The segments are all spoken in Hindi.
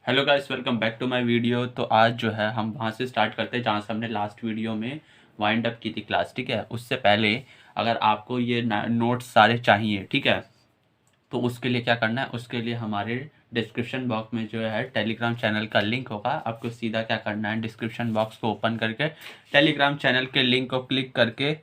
Hello guys, welcome back to my video. तो आज जो है हम वहाँ से स्टार्ट करते हैं जहाँ से हमने लास्ट वीडियो में वाइंड अप की थी क्लास। ठीक है, उससे पहले अगर आपको ये नोट्स सारे चाहिए, ठीक है, तो उसके लिए क्या करना है, उसके लिए हमारे डिस्क्रिप्शन बॉक्स में जो है टेलीग्राम चैनल का लिंक होगा। आपको सीधा क्या करना है, डिस्क्रिप्शन बॉक्स को ओपन करके टेलीग्राम चैनल के लिंक को क्लिक करके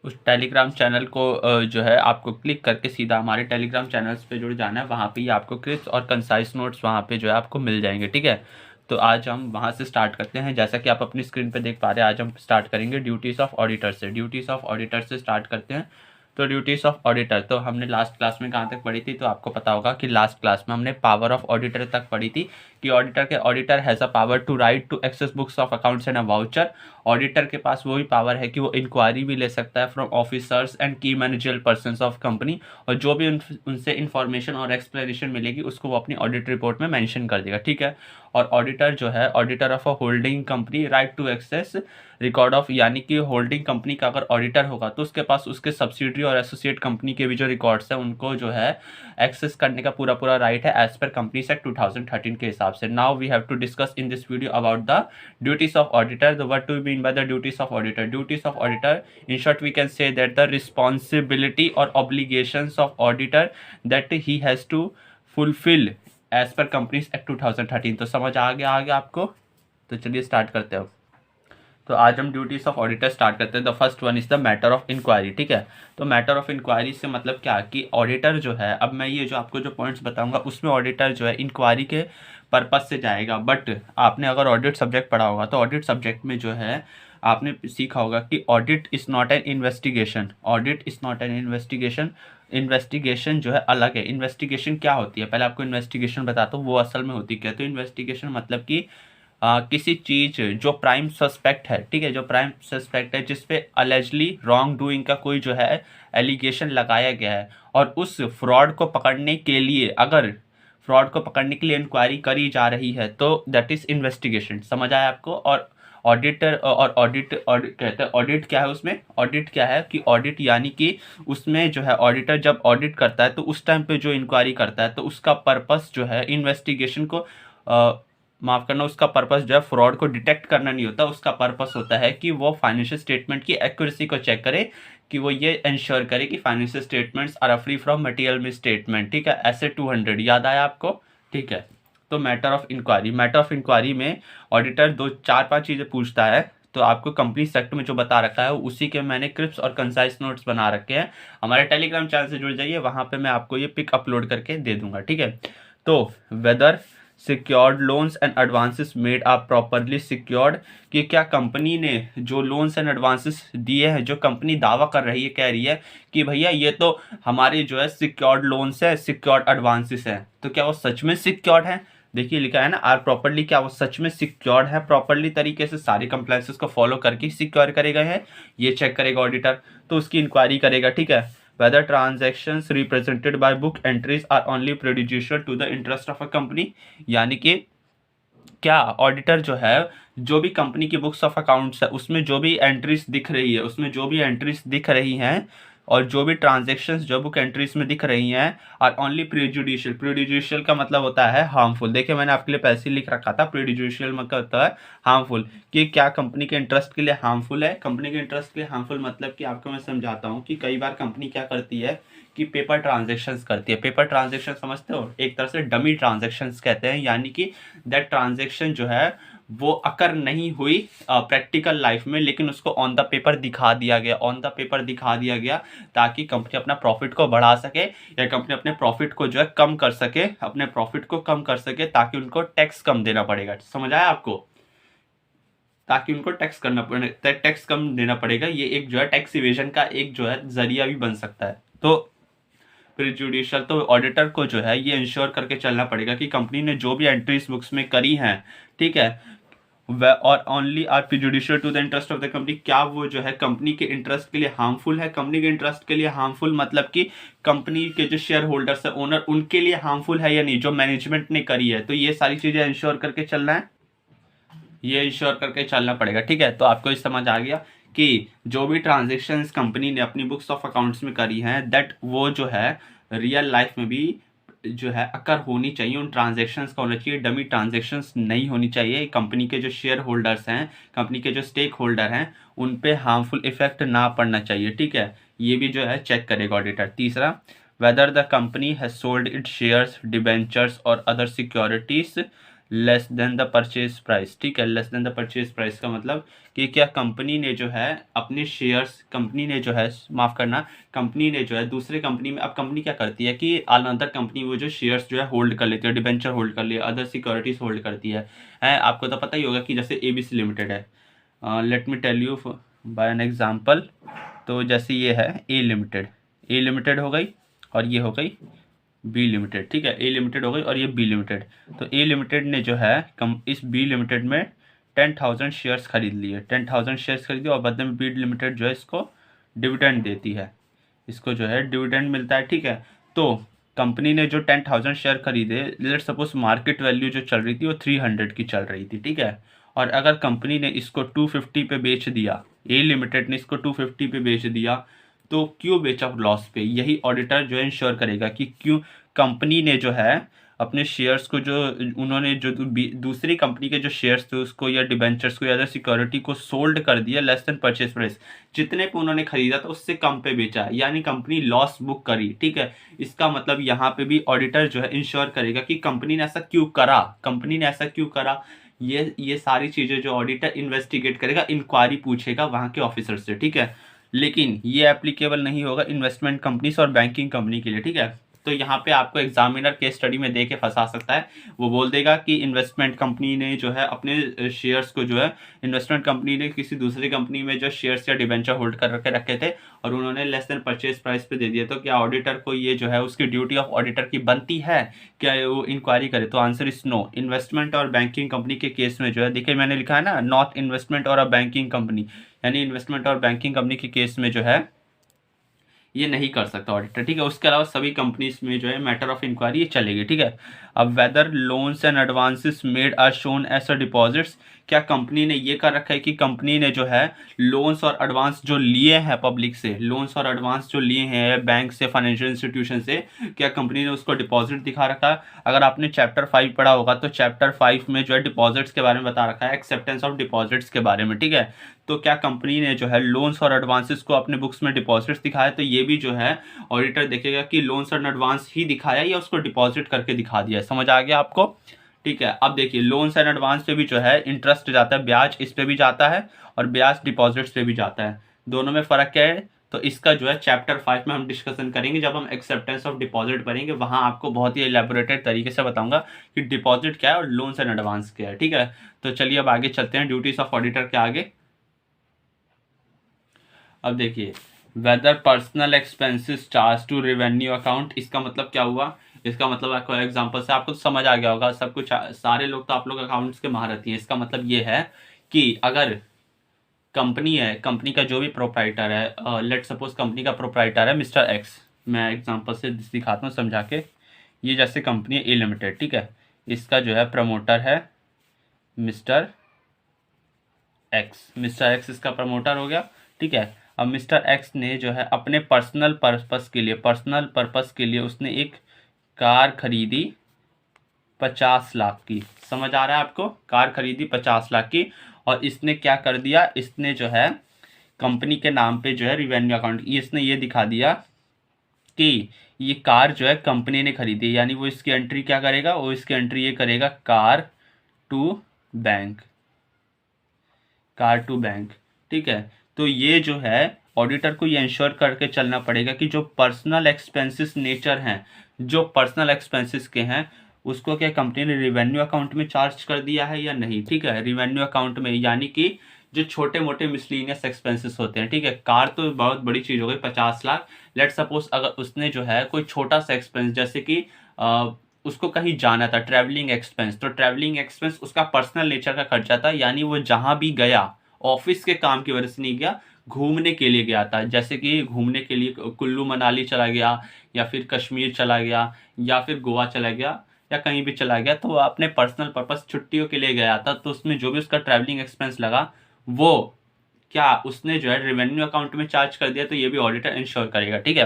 उस टेलीग्राम चैनल को जो है आपको क्लिक करके सीधा हमारे टेलीग्राम चैनल्स पे जुड़ जाना है। वहाँ पे ही आपको क्रिस्प और कंसाइज नोट्स वहाँ पे जो है आपको मिल जाएंगे। ठीक है, तो आज हम वहाँ से स्टार्ट करते हैं। जैसा कि आप अपनी स्क्रीन पे देख पा रहे हैं, आज हम स्टार्ट करेंगे ड्यूटीज़ ऑफ ऑडिटर से। ड्यूटीज़ ऑफ ऑडिटर से स्टार्ट करते हैं। तो ड्यूटीज़ ऑफ ऑडिटर तो हमने लास्ट क्लास में कहाँ तक पढ़ी थी, तो आपको पता होगा कि लास्ट क्लास में हमने पावर ऑफ ऑडिटर तक पढ़ी थी कि auditor has a power to right to access books of accounts and a voucher. Auditor के पास वही पावर है कि वो इंक्वायरी भी ले सकता है फ्रॉम ऑफिसर्स एंड की मैनेजरियल पर्सन्स ऑफ कंपनी, और जो भी उनसे इंफॉर्मेशन और एक्सप्लेनेशन मिलेगी उसको वो अपनी ऑडिट रिपोर्ट में मेंशन कर देगा। ठीक है, और ऑडिटर जो है, auditor of a holding company right to access record of, यानी कि होल्डिंग कंपनी का अगर ऑडिटर होगा तो उसके पास उसके सब्सिडियरी और एसोसिएट कंपनी के भी जो रिकॉर्ड्स हैं उनको जो है एक्सेस करने का पूरा पूरा राइट है एज पर कंपनी एक्ट 2013 के हिसाब से। Now we have to discuss in this video about the duties of auditor. The what do we mean by the duties of auditor? Duties of auditor, in short we can say that the responsibility or obligations of auditor that he has to fulfill as per companies act 2013। तो समझ आ गया आपको? तो चलिए स्टार्ट करते हैं। तो आज हम ड्यूटीज ऑफ ऑडिटर स्टार्ट करते हैं। The first one is the matter of inquiry. ठीक है, तो मैटर ऑफ इंक्वायरी से मतलब क्या कि ऑडिटर जो है, अब मैं ये जो आपको जो पॉइंट्स बताऊंगा उसमें ऑडिटर जो है इंक्वायरी के पर्पस से जाएगा। बट आपने अगर ऑडिट सब्जेक्ट पढ़ा होगा तो ऑडिट सब्जेक्ट में जो है आपने सीखा होगा कि audit is not an investigation. Audit is not an investigation. Investigation जो है अलग है। इन्वेस्टिगेशन क्या होती है, पहले आपको इन्वेस्टिगेशन बताता हूँ वो असल में होती क्या है। तो इन्वेस्टिगेशन मतलब कि किसी चीज़ जो प्राइम सस्पेक्ट है, ठीक है, जो प्राइम सस्पेक्ट है जिस पे अलेजली रॉन्ग डूइंग का कोई जो है एलिगेशन लगाया गया है, और उस फ्रॉड को पकड़ने के लिए, अगर फ्रॉड को पकड़ने के लिए इंक्वायरी करी जा रही है तो दैट इज़ इन्वेस्टिगेशन। समझ आया आपको? और ऑडिटर और ऑडिट कहते हैं ऑडिट क्या है, उसमें ऑडिट क्या है कि ऑडिट यानी कि उसमें जो है ऑडिटर जब ऑडिट करता है तो उस टाइम पे जो इंक्वायरी करता है तो उसका पर्पस जो है इन्वेस्टिगेशन को माफ़ करना, उसका पर्पस जो है फ्रॉड को डिटेक्ट करना नहीं होता। उसका पर्पस होता है कि वो फाइनेंशियल स्टेटमेंट की एक्यूरेसी को चेक करे, कि वो ये इंश्योर करे कि financial statements are free from material misstatement. ठीक है, ऐसे 200 याद आया आपको? ठीक है, तो matter of inquiry, matter of inquiry में ऑडिटर 2 4 5 चीज़ें पूछता है। तो आपको कंपनी सेक्ट में जो बता रखा है उसी के मैंने क्रिप्स और कंसाइज नोट्स बना रखे हैं। हमारे टेलीग्राम चैनल से जुड़ जाइए, वहाँ पे मैं आपको ये पिक अपलोड करके दे दूंगा। ठीक है, तो whether secured loans and advances made are properly secured, कि क्या कंपनी ने जो लोन्स एंड एडवांसेस दिए हैं, जो कंपनी दावा कर रही है, कह रही है कि भैया ये तो हमारे जो है सिक्योर्ड लोन्स है, सिक्योर्ड एडवांसेस है, तो क्या वो सच में सिक्योर्ड है? देखिए लिखा है ना आर प्रॉपरली, क्या वो सच में सिक्योर्ड है, प्रॉपरली तरीके से सारी कंप्लायंसेस को फॉलो करके सिक्योर करे गए हैं, ये चेक करेगा ऑडिटर। तो उसकी इंक्वायरी करेगा। ठीक है, whether transactions represented by book entries are only prejudicial to the interest of a company, यानी कि क्या ऑडिटर जो है जो भी कंपनी की बुक्स ऑफ अकाउंट्स है उसमें जो भी एंट्रीज दिख रही है, उसमें जो भी एंट्रीज दिख रही हैं और जो भी ट्रांजैक्शंस जो बुक एंट्रीज में दिख रही हैं आर ओनली प्रेजुडिशियल। प्रेजुडिशियल का मतलब होता है हार्मफुल। देखिए मैंने आपके लिए पैसे लिख रखा था, प्रेजुडिशियल मतलब होता है हार्मफुल, कि क्या कंपनी के इंटरेस्ट के लिए हार्मफुल है। कंपनी के इंटरेस्ट के लिए हार्मफुल मतलब कि आपको मैं समझाता हूँ कि कई बार कंपनी क्या करती है कि पेपर ट्रांजेक्शन्स करती है। पेपर ट्रांजेक्शन समझते हो, एक तरह से डमी ट्रांजेक्शन्स कहते हैं, यानी कि दैट ट्रांजेक्शन जो है वो अकर नहीं हुई प्रैक्टिकल लाइफ में, लेकिन उसको ऑन द पेपर दिखा दिया गया, ऑन द पेपर दिखा दिया गया ताकि कंपनी अपना प्रॉफिट को बढ़ा सके, या कंपनी अपने प्रॉफिट को जो है कम कर सके, अपने प्रॉफिट को कम कर सके ताकि उनको टैक्स कम देना पड़ेगा। समझ आया आपको? ताकि उनको टैक्स करना पड़े, टैक्स कम देना पड़ेगा। ये एक जो है टैक्स इवेजन का एक जो है जरिया भी बन सकता है। तो प्रीजुडिशियल, तो ऑडिटर को जो है ये इंश्योर करके चलना पड़ेगा कि कंपनी ने जो भी एंट्रीज बुक्स में करी हैं, ठीक है, और only are prejudicial to the interest of the company, क्या वो जो है कंपनी के इंटरेस्ट के लिए हार्मफुल है। कंपनी के इंटरेस्ट के लिए हार्मफुल मतलब कि कंपनी के जो शेयर होल्डर्स है, ओनर, उनके लिए हार्मफुल है या नहीं, जो मैनेजमेंट ने करी है। तो ये सारी चीजें इंश्योर करके चलना है, ये इंश्योर करके चलना पड़ेगा। ठीक है, तो आपको इस समझ आ गया कि जो भी ट्रांजेक्शन्स कंपनी ने अपनी बुक्स ऑफ अकाउंट्स में करी हैं दैट वो जो है रियल लाइफ में भी जो है अकर होनी चाहिए, उन ट्रांजेक्शन्स का होना चाहिए, डमी ट्रांजेक्शन्स नहीं होनी चाहिए। कंपनी के जो शेयर होल्डर्स हैं, कंपनी के जो स्टेक होल्डर हैं, उन पे हार्मफुल इफेक्ट ना पड़ना चाहिए, ठीक है। ये भी जो है चेक करेगा ऑडिटर। तीसरा, whether the company has sold its shares, debentures और other securities less than the purchase price, ठीक है। Less than the purchase price का मतलब कि क्या कंपनी ने जो है अपने शेयर्स, कंपनी ने जो है, माफ़ करना, कंपनी ने जो है दूसरे कंपनी में, अब कंपनी क्या करती है कि अनदर कंपनी वो जो शेयर्स जो है होल्ड कर लेती है, डिबेंचर होल्ड कर लिया, अदर सिक्योरिटीज होल्ड करती है। आपको तो पता ही होगा कि जैसे एबीसी लिमिटेड है, let me tell you by an example. तो जैसे ये है ए लिमिटेड हो गई और ये हो गई बी लिमिटेड, ठीक है। ए लिमिटेड हो गई और ये बी लिमिटेड। तो ए लिमिटेड ने जो है इस बी लिमिटेड में 10,000 शेयर्स खरीद लिए, 10,000 शेयर्स खरीद लिए और बदले में बी लिमिटेड जो है इसको डिविडेंड देती है, इसको जो है डिविडेंड मिलता है, ठीक है। तो कंपनी ने जो 10,000 शेयर खरीदे, लेट सपोज मार्केट वैल्यू जो चल रही थी वो 300 की चल रही थी, ठीक है। और अगर कंपनी ने इसको 250 पे बेच दिया, ए लिमिटेड ने इसको 250 पे बेच दिया, तो क्यों बेचा लॉस पे, यही ऑडिटर जो है इंश्योर करेगा कि क्यों कंपनी ने जो है अपने शेयर्स को, जो उन्होंने जो दूसरी कंपनी के जो शेयर्स थे उसको या डिबेंचर्स को या अदर सिक्योरिटी को सोल्ड कर दिया लेस देन परचेज प्राइस, जितने पे उन्होंने खरीदा था उससे कम पे बेचा, यानी कंपनी लॉस बुक करी, ठीक है। इसका मतलब यहाँ पे भी ऑडिटर जो है इंश्योर करेगा कि कंपनी ने ऐसा क्यों करा, कंपनी ने ऐसा क्यों करा। ये सारी चीज़ें जो ऑडिटर इन्वेस्टिगेट करेगा, इंक्वायरी पूछेगा वहाँ के ऑफिसर से, ठीक है। लेकिन ये एप्लीकेबल नहीं होगा इन्वेस्टमेंट कंपनीज और बैंकिंग कंपनी के लिए, ठीक है। तो यहाँ पे आपको एग्जामिनर केस स्टडी में दे के फंसा सकता है। वो बोल देगा कि इन्वेस्टमेंट कंपनी ने जो है अपने शेयर्स को जो है, इन्वेस्टमेंट कंपनी ने किसी दूसरी कंपनी में जो शेयर्स या डिबेंचर होल्ड कर के रखे थे और उन्होंने लेस देन परचेज प्राइस पे दे दिया, तो क्या ऑडिटर को ये जो है उसकी ड्यूटी ऑफ ऑडिटर की बनती है, क्या वो इंक्वायरी करे? तो आंसर इज नो। इन्वेस्टमेंट और बैंकिंग कंपनी के केस में जो है, देखिए मैंने लिखा है ना, नॉट इन्वेस्टमेंट और अ बैंकिंग कंपनी, यानी इन्वेस्टमेंट और बैंकिंग कंपनी के केस में जो है ये नहीं कर सकता ऑडिटर, ठीक है। उसके अलावा सभी कंपनीज में जो है मैटर ऑफ इंक्वायरी ये चलेगी, ठीक है। अब whether loans and advances made are shown as a deposits, क्या कंपनी ने ये कर रखा है कि कंपनी ने जो है लोन्स और एडवांस जो लिए हैं पब्लिक से, लोन्स और एडवांस जो लिए हैं बैंक से, फाइनेंशियल इंस्टीट्यूशन से, क्या कंपनी ने उसको डिपॉजिट दिखा रखा है? अगर आपने चैप्टर 5 पढ़ा होगा तो चैप्टर 5 में जो है डिपॉजिट्स के बारे में बता रखा है, एक्सेप्टेंस ऑफ डिपॉजिट्स के बारे में, ठीक है। तो क्या कंपनी ने जो है लोन्स और एडवांसेस को अपने बुक्स में डिपॉजिट्स दिखाया? तो ये भी जो है ऑडिटर देखेगा कि लोन्स और एडवांस ही दिखाया या उसको डिपॉजिट करके दिखा दिया। समझ आ गया आपको? ठीक है। अब देखिए लोन्स एंड एडवांस पे भी जो है इंटरेस्ट जाता है, ब्याज इस पे भी जाता है और ब्याज डिपॉजिट्स पे भी जाता है। दोनों में फ़र्क क्या है? तो इसका जो है चैप्टर 5 में हम डिस्कशन करेंगे, जब हम एक्सेप्टेंस ऑफ डिपॉजिट पढ़ेंगे, वहाँ आपको बहुत ही एलेबोरेटेड तरीके से बताऊंगा कि डिपॉजिट क्या है और लोन्स एंड एडवांस क्या है, ठीक है। तो चलिए अब आगे चलते हैं ड्यूटीज ऑफ ऑडिटर के आगे। अब देखिए, whether personal expenses charge to revenue account, इसका मतलब क्या हुआ? इसका मतलब आपको एग्जांपल से आपको समझ आ गया होगा सब कुछ, सारे लोग तो आप लोग अकाउंट्स के महारथी हैं। इसका मतलब ये है कि अगर कंपनी है, कंपनी का जो भी प्रोप्राइटर है, लेट सपोज कंपनी का प्रोप्राइटर है मिस्टर एक्स, मैं एग्जांपल से दिखाता हूँ समझा के। ये जैसे कंपनी है ए लिमिटेड, ठीक है, इसका जो है प्रमोटर है मिस्टर एक्स, मिस्टर एक्स इसका प्रमोटर हो गया, ठीक है। अब मिस्टर एक्स ने जो है अपने पर्सनल पर्पस के लिए उसने एक कार खरीदी 50 लाख की। समझ आ रहा है आपको? कार खरीदी 50 लाख की और इसने क्या कर दिया, इसने जो है कंपनी के नाम पे जो है रिवेन्यू अकाउंट, इसने ये दिखा दिया कि ये कार जो है कंपनी ने खरीदी, यानी वो इसकी एंट्री क्या करेगा, वो इसकी एंट्री ये करेगा car to bank, car to bank, ठीक है। तो ये जो है ऑडिटर को ये इंश्योर करके चलना पड़ेगा कि जो पर्सनल एक्सपेंसेस नेचर हैं, जो पर्सनल एक्सपेंसेस के हैं, उसको क्या कंपनी ने रिवेन्यू अकाउंट में चार्ज कर दिया है या नहीं, ठीक है। रिवेन्यू अकाउंट में, यानी कि जो छोटे मोटे मिसलिनियस एक्सपेंसेस होते हैं, ठीक है। कार तो बहुत बड़ी चीज़ हो गई 50 लाख। लेट सपोज अगर उसने जो है कोई छोटा सा एक्सपेंस, जैसे कि उसको कहीं जाना था, ट्रैवलिंग एक्सपेंस, तो ट्रैवलिंग एक्सपेंस उसका पर्सनल नेचर का खर्चा था, यानी वो जहाँ भी गया ऑफिस के काम की वजह से नहीं गया, घूमने के लिए गया था, जैसे कि घूमने के लिए कुल्लू मनाली चला गया या फिर कश्मीर चला गया या फिर गोवा चला गया या कहीं भी चला गया, तो वो अपने पर्सनल पर्पस छुट्टियों के लिए गया था, तो उसमें जो भी उसका ट्रैवलिंग एक्सपेंस लगा वो क्या उसने जो है रेवेन्यू अकाउंट में चार्ज कर दिया, तो ये भी ऑडिटर इंश्योर करेगा, ठीक है।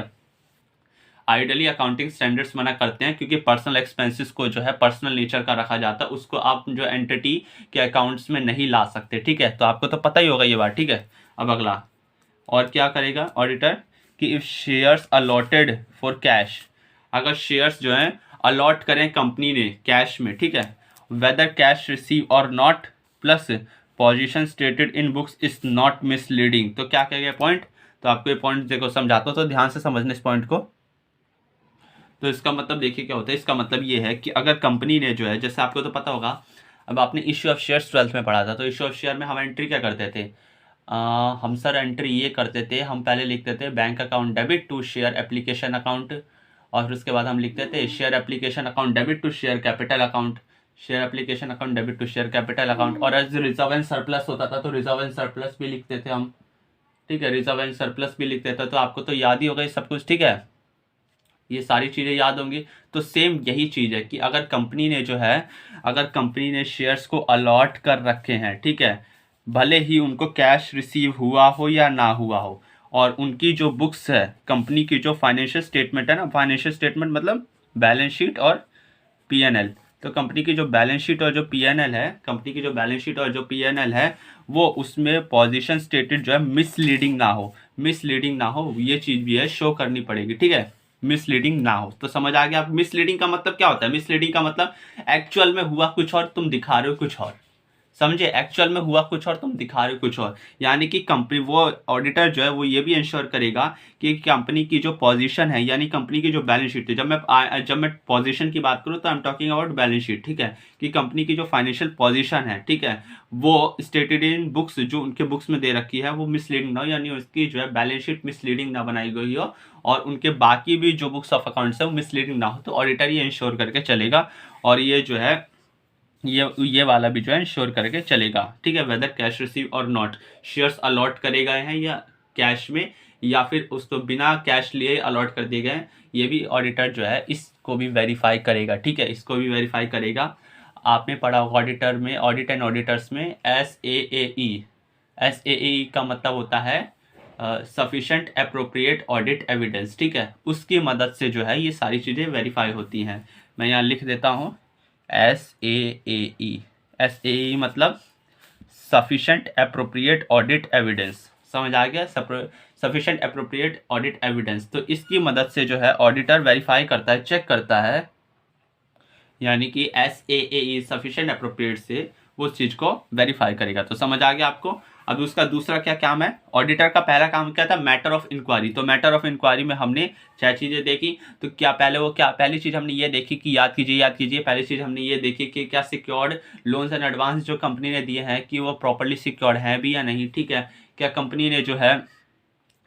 आइडियली अकाउंटिंग स्टैंडर्ड्स मना करते हैं, क्योंकि पर्सनल एक्सपेंसेस को जो है पर्सनल नेचर का रखा जाता है, उसको आप जो एंटिटी के अकाउंट्स में नहीं ला सकते, ठीक है। तो आपको तो पता ही होगा ये बात, ठीक है। अब अगला, और क्या करेगा ऑडिटर कि if shares allotted for cash, अगर शेयर्स जो हैं अलॉट करें कंपनी ने कैश में, ठीक है, वेदर कैश रिसीव और not plus position stated in books is not misleading. तो क्या कहेगा पॉइंट, तो आपको ये पॉइंट देखो समझाता हूँ, तो ध्यान से समझने इस पॉइंट को। तो इसका मतलब देखिए क्या होता है, इसका मतलब ये है कि अगर कंपनी ने जो है, जैसे आपको तो पता होगा, अब आपने इश्यू ऑफ शेयर्स 12th में पढ़ा था, तो इश्यू ऑफ शेयर में हम एंट्री क्या करते थे, हम सर एंट्री ये करते थे, हम पहले लिखते थे bank account debit to share application account, और फिर उसके बाद हम लिखते थे share application account debit to share capital account, share application account debit to share capital account, और एज रिजर्व एंड सरप्लस होता था तो रिजर्व एंड सरप्लस भी लिखते थे हम, ठीक है, रिजर्व एंड सरप्लस भी लिखते थे। तो आपको तो याद ही होगा ये सब कुछ, ठीक है, ये सारी चीज़ें याद होंगी। तो सेम यही चीज़ है कि अगर कंपनी ने जो है, अगर कंपनी ने शेयर्स को अलॉट कर रखे हैं, ठीक है, भले ही उनको कैश रिसीव हुआ हो या ना हुआ हो, और उनकी जो बुक्स है, कंपनी की जो फाइनेंशियल स्टेटमेंट है ना, फाइनेंशियल स्टेटमेंट मतलब बैलेंस शीट और पीएनएल, तो कंपनी की जो बैलेंस शीट और जो पीएनएल है, कंपनी की जो बैलेंस शीट और जो पीएनएल है, वो उसमें पोजीशन स्टेटेड जो है मिसलीडिंग ना हो, मिसलीडिंग ना हो, ये चीज़ भी है शो करनी पड़ेगी, ठीक है, मिसलीडिंग ना हो। तो समझ आ गया आप, मिसलीडिंग का मतलब क्या होता है, मिसलीडिंग का मतलब एक्चुअल में हुआ कुछ और, तुम दिखा रहे हो कुछ और, समझे, एक्चुअल में हुआ कुछ और, तुम दिखा रहे हो कुछ और। यानी कि कंपनी, वो ऑडिटर जो है वो ये भी इंश्योर करेगा कि कंपनी की जो पोजीशन है, यानी कंपनी की जो बैलेंस शीट है, जब मैं पोजीशन की बात करूँ तो I am talking about balance sheet, ठीक है, कि कंपनी की जो फाइनेंशियल पोजीशन है, ठीक है, वो स्टेटेड इन बुक्स, जो उनके बुक्स में दे रखी है, वो मिसलीडिंग ना हो, यानी उसकी जो है बैलेंस शीट मिसलीडिंग ना बनाई गई हो, और उनके बाकी भी जो बुक्स ऑफ अकाउंट्स है वो मिसलीडिंग ना हो, तो ऑडिटर ये इंश्योर करके चलेगा। और ये जो है ये वाला भी जो है इंश्योर करके चलेगा, ठीक है, वेदर कैश रिसीव और नॉट, शेयर्स अलॉट करे गए हैं या कैश में, या फिर उसको बिना कैश लिए अलॉट कर दिए गए, ये भी ऑडिटर जो है इसको भी वेरीफाई करेगा, ठीक है, इसको भी वेरीफाई करेगा। आपने पढ़ा होगा ऑडिटर में, ऑडिट एंड ऑडिटर्स में SAAE, SAAE का मतलब होता है सफिशेंट अप्रोप्रिएट ऑडिट एविडेंस, ठीक है, उसकी मदद से जो है ये सारी चीज़ें वेरीफाई होती हैं। मैं यहाँ लिख देता हूँ SAAE, SAAE मतलब सफिशेंट अप्रोप्रिएट ऑडिट एविडेंस, समझ आ गया, सफिशेंट अप्रोप्रिएट ऑडिट एविडेंस। तो इसकी मदद से जो है ऑडिटर वेरीफाई करता है, चेक करता है, यानी कि SAAE सफिशिएंट अप्रोप्रिएट से वो चीज़ को वेरीफाई करेगा। तो समझ आ गया आपको। अब उसका दूसरा क्या काम है, ऑडिटर का पहला काम क्या था, मैटर ऑफ इंक्वायरी। तो मैटर ऑफ इंक्वायरी में हमने 6 चीज़ें देखी। तो क्या पहली चीज़ हमने ये देखी कि याद कीजिए, पहली चीज़ हमने ये देखी कि क्या सिक्योर्ड लोन्स एंड एडवांस जो कंपनी ने दिए हैं कि वो प्रॉपरली सिक्योर्ड हैं भी या नहीं, ठीक है, क्या कंपनी ने जो है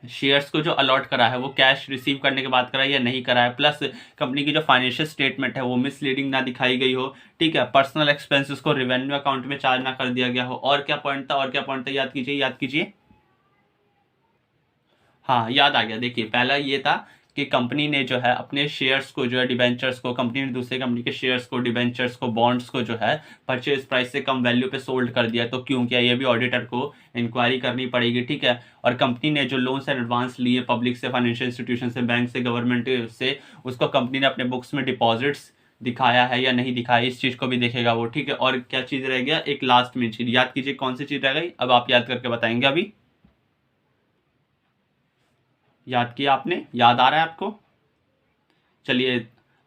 शेयर्स को जो अलॉट करा है वो कैश रिसीव करने के बाद करा है या नहीं करा है, प्लस कंपनी की जो फाइनेंशियल स्टेटमेंट है वो मिसलीडिंग ना दिखाई गई हो, ठीक है, पर्सनल एक्सपेंसेस को रेवेन्यू अकाउंट में चार्ज ना कर दिया गया हो। और क्या पॉइंट था, याद कीजिए। हाँ, याद आ गया। देखिए, पहला ये था कि कंपनी ने जो है अपने शेयर्स को जो है डिबेंचर्स को, कंपनी ने दूसरे कंपनी के शेयर्स को, डिबेंचर्स को, बॉन्ड्स को जो है परचेज प्राइस से कम वैल्यू पे सोल्ड कर दिया। तो क्यों किया, ये भी ऑडिटर को इंक्वायरी करनी पड़ेगी, ठीक है। और कंपनी ने जो लोन्स एंड एडवांस लिए पब्लिक से, फाइनेंशियल इंस्टीट्यूशन से, बैंक से, गवर्नमेंट से, उसको कंपनी ने अपने बुक्स में डिपॉजिट्स दिखाया है या नहीं दिखाया, इस चीज़ को भी देखेगा वो, ठीक है। और क्या चीज़ रह गया, एक लास्ट में चीज़ याद कीजिए, कौन सी चीज़ रह गई, अब आप याद करके बताएंगे। अभी याद किया आपने, याद आ रहा है आपको, चलिए